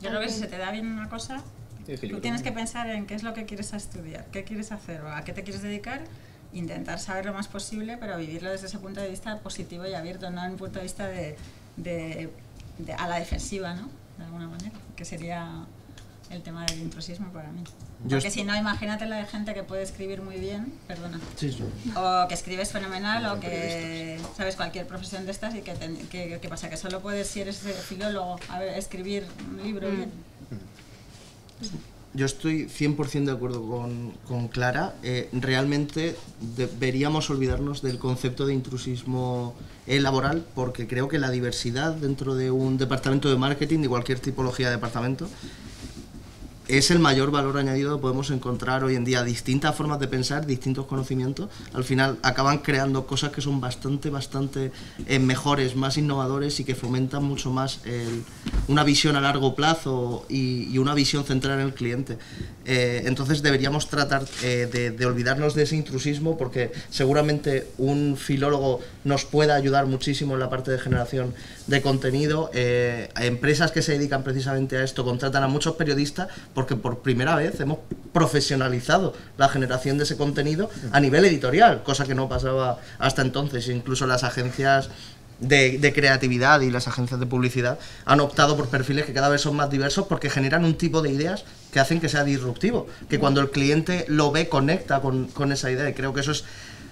Yo creo que si se te da bien una cosa, tú tienes que pensar en qué es lo que quieres estudiar, qué quieres hacer o a qué te quieres dedicar, intentar saber lo más posible, pero vivirlo desde ese punto de vista positivo y abierto, no en un punto de vista a la defensiva, ¿no? De alguna manera, que sería el tema del intrusismo para mí. Porque si no, imagínate la de gente que puede escribir muy bien, perdona, o que escribes fenomenal, o que sabes cualquier profesión de estas y que pasa, que solo puedes, si eres filólogo, escribir un libro bien. Yo estoy 100% de acuerdo con Clara. Realmente deberíamos olvidarnos del concepto de intrusismo laboral, porque creo que la diversidad dentro de un departamento de marketing, de cualquier tipología de departamento, es el mayor valor añadido que podemos encontrar hoy en día. Distintas formas de pensar, distintos conocimientos, al final acaban creando cosas que son bastante mejores, más innovadores y que fomentan mucho más una visión a largo plazo y una visión centrada en el cliente. Entonces deberíamos tratar de olvidarnos de ese intrusismo, porque seguramente un filólogo nos pueda ayudar muchísimo en la parte de generación de contenido. Empresas que se dedican precisamente a esto contratan a muchos periodistas porque por primera vez hemos profesionalizado la generación de ese contenido a nivel editorial, cosa que no pasaba hasta entonces. Incluso las agencias de creatividad y las agencias de publicidad han optado por perfiles que cada vez son más diversos, porque generan un tipo de ideas que hacen que sea disruptivo, que cuando el cliente lo ve conecta con esa idea, y creo que eso es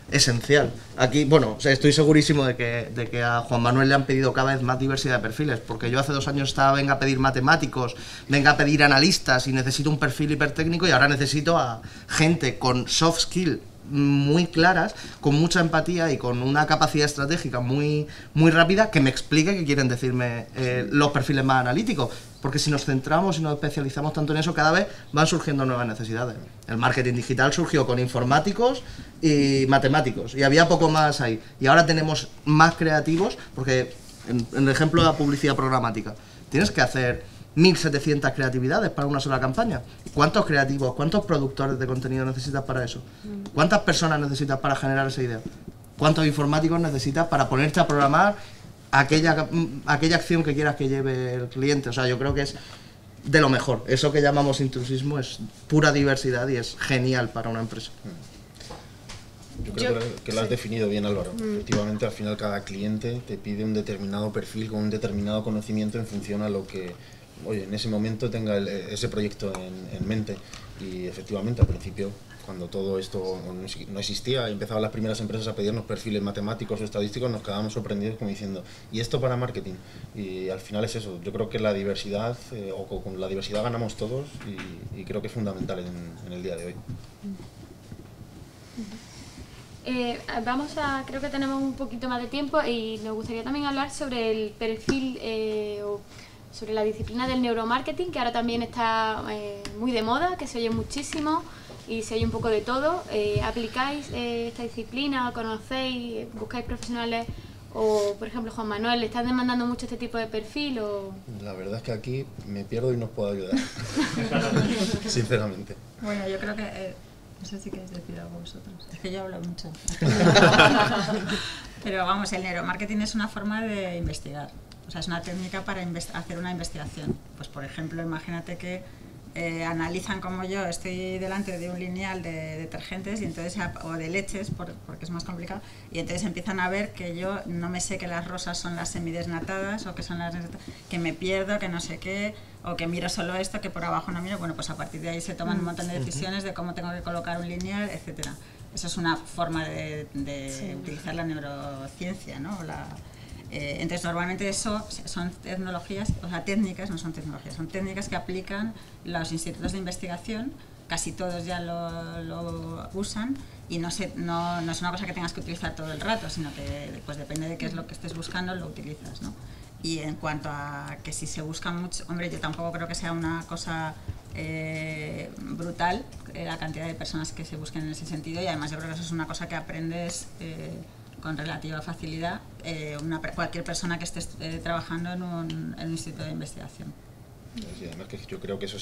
esencial. Aquí, bueno, o sea, estoy segurísimo de que a Juan Manuel le han pedido cada vez más diversidad de perfiles, porque yo hace 2 años estaba, venga a pedir matemáticos, venga a pedir analistas, y necesito un perfil hipertécnico, y ahora necesito a gente con soft skill muy claras, con mucha empatía y con una capacidad estratégica muy rápida, que me explique qué quieren decirme los perfiles más analíticos, porque si nos centramos y nos especializamos tanto en eso, cada vez van surgiendo nuevas necesidades. El marketing digital surgió con informáticos y matemáticos, y había poco más ahí, y ahora tenemos más creativos, porque en el ejemplo de la publicidad programática, tienes que hacer 1.700 creatividades para una sola campaña. ¿Cuántos creativos, cuántos productores de contenido necesitas para eso? ¿Cuántas personas necesitas para generar esa idea? ¿Cuántos informáticos necesitas para ponerte a programar aquella acción que quieras que lleve el cliente? O sea, yo creo que es de lo mejor. Eso que llamamos intrusismo es pura diversidad y es genial para una empresa. Yo creo que lo has definido bien, Álvaro. Efectivamente, al final cada cliente te pide un determinado perfil con un determinado conocimiento en función a lo que, oye, en ese momento tenga ese proyecto en mente. Y efectivamente, al principio, cuando todo esto no existía y empezaban las primeras empresas a pedirnos perfiles matemáticos o estadísticos, nos quedábamos sorprendidos como diciendo, ¿y esto para marketing? Y al final es eso. Yo creo que la diversidad, o con la diversidad ganamos todos, y creo que es fundamental en el día de hoy. Creo que tenemos un poquito más de tiempo y nos gustaría también hablar sobre el perfil o sobre la disciplina del neuromarketing, que ahora también está muy de moda, que se oye muchísimo y se oye un poco de todo. ¿Aplicáis esta disciplina? ¿Conocéis? ¿Buscáis profesionales? O, por ejemplo, Juan Manuel, ¿le están demandando mucho este tipo de perfil? O... La verdad es que aquí me pierdo y no os puedo ayudar, sinceramente. Bueno, yo creo que... no sé si queréis decir algo vosotros. Es que yo hablo mucho. Pero vamos, el neuromarketing es una forma de investigar. O sea, es una técnica para hacer una investigación. Pues, por ejemplo, imagínate que analizan como yo, estoy delante de un lineal de detergentes y entonces, o de leches, porque es más complicado, y entonces empiezan a ver que yo no me sé que las rosas son las semidesnatadas o que son las que me pierdo, que no sé qué, o que miro solo esto, que por abajo no miro. Bueno, pues a partir de ahí se toman un montón de decisiones de cómo tengo que colocar un lineal, etcétera. Eso es una forma de utilizar la neurociencia, ¿no? Entonces, normalmente eso son tecnologías, o sea, técnicas, no son tecnologías, son técnicas que aplican los institutos de investigación, casi todos ya lo usan, y no es una cosa que tengas que utilizar todo el rato, sino que pues depende de qué es lo que estés buscando, lo utilizas, ¿no? Y en cuanto a que si se busca mucho, hombre, yo tampoco creo que sea una cosa brutal la cantidad de personas que se busquen en ese sentido, y además yo creo que eso es una cosa que aprendes con relativa facilidad cualquier persona que esté trabajando en un instituto de investigación. Sí, además que yo creo que eso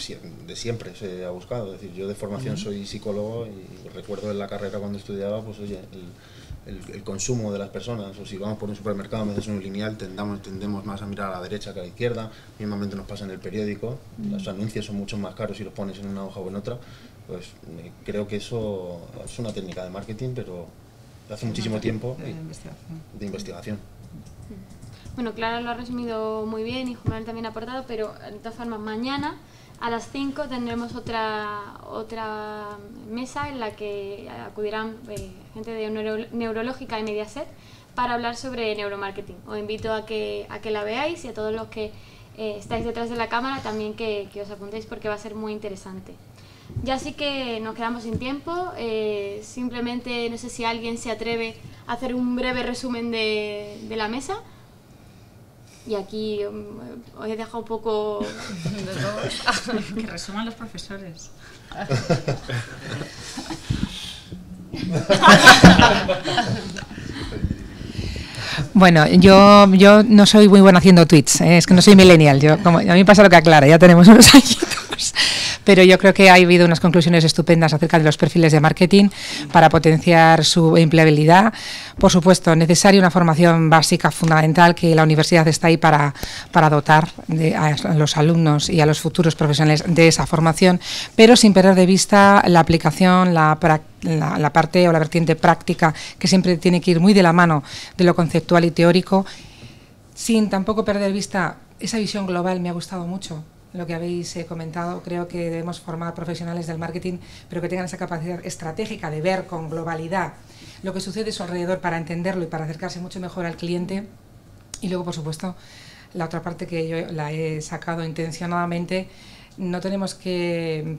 de siempre se ha buscado. Es decir, yo de formación soy psicólogo y recuerdo en la carrera cuando estudiaba, pues oye, el consumo de las personas, o si vamos por un supermercado en vez de ser un lineal, tendemos más a mirar a la derecha que a la izquierda. Mismamente nos pasa en el periódico, los anuncios son mucho más caros si los pones en una hoja o en otra. Pues creo que eso es una técnica de marketing, pero hace muchísimo tiempo de investigación. Bueno, Clara lo ha resumido muy bien y Juan Manuel también ha aportado, pero de todas formas mañana a las 5 tendremos otra mesa en la que acudirán gente de Neurológica y Mediaset para hablar sobre neuromarketing. Os invito a que la veáis, y a todos los que estáis detrás de la cámara también que os apuntéis, porque va a ser muy interesante. Ya sí que nos quedamos sin tiempo, simplemente no sé si alguien se atreve a hacer un breve resumen de la mesa. Y aquí os he dejado un poco... Que resuman los profesores. Bueno, yo no soy muy buena haciendo tweets, es que no soy millennial. A mí me pasa lo que a Clara, ya tenemos unos añitos. Pero yo creo que ha habido unas conclusiones estupendas acerca de los perfiles de marketing para potenciar su empleabilidad. Por supuesto, necesaria una formación básica fundamental, que la universidad está ahí para dotar a los alumnos y a los futuros profesionales de esa formación, pero sin perder de vista la aplicación, la parte o la vertiente práctica, que siempre tiene que ir muy de la mano de lo conceptual y teórico, sin tampoco perder de vista esa visión global. Me ha gustado mucho lo que habéis comentado. Creo que debemos formar profesionales del marketing, pero que tengan esa capacidad estratégica de ver con globalidad lo que sucede a su alrededor para entenderlo y para acercarse mucho mejor al cliente. Y luego, por supuesto, la otra parte que yo la he sacado intencionadamente: no tenemos que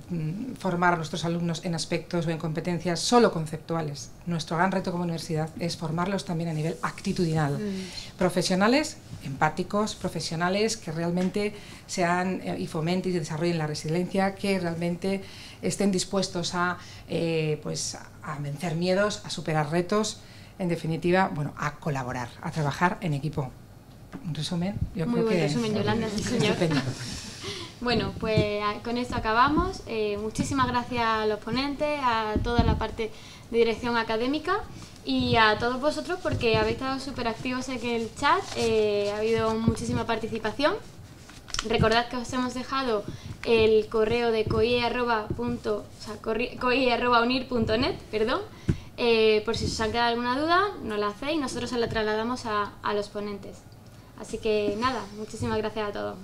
formar a nuestros alumnos en aspectos o en competencias solo conceptuales. Nuestro gran reto como universidad es formarlos también a nivel actitudinal. Profesionales empáticos, profesionales que realmente sean y fomenten y desarrollen la resiliencia, que realmente estén dispuestos a vencer miedos, a superar retos, en definitiva, bueno, a colaborar, a trabajar en equipo. Un resumen, yo muy creo buen que... resumen, Yolanda, sí, señor. Bueno, pues con esto acabamos. Muchísimas gracias a los ponentes, a toda la parte de dirección académica y a todos vosotros, porque habéis estado súper activos en el chat. Ha habido muchísima participación. Recordad que os hemos dejado el correo de coi@unir.net, por si os han quedado alguna duda, nos la hacéis y nosotros se la trasladamos a los ponentes. Así que nada, muchísimas gracias a todos.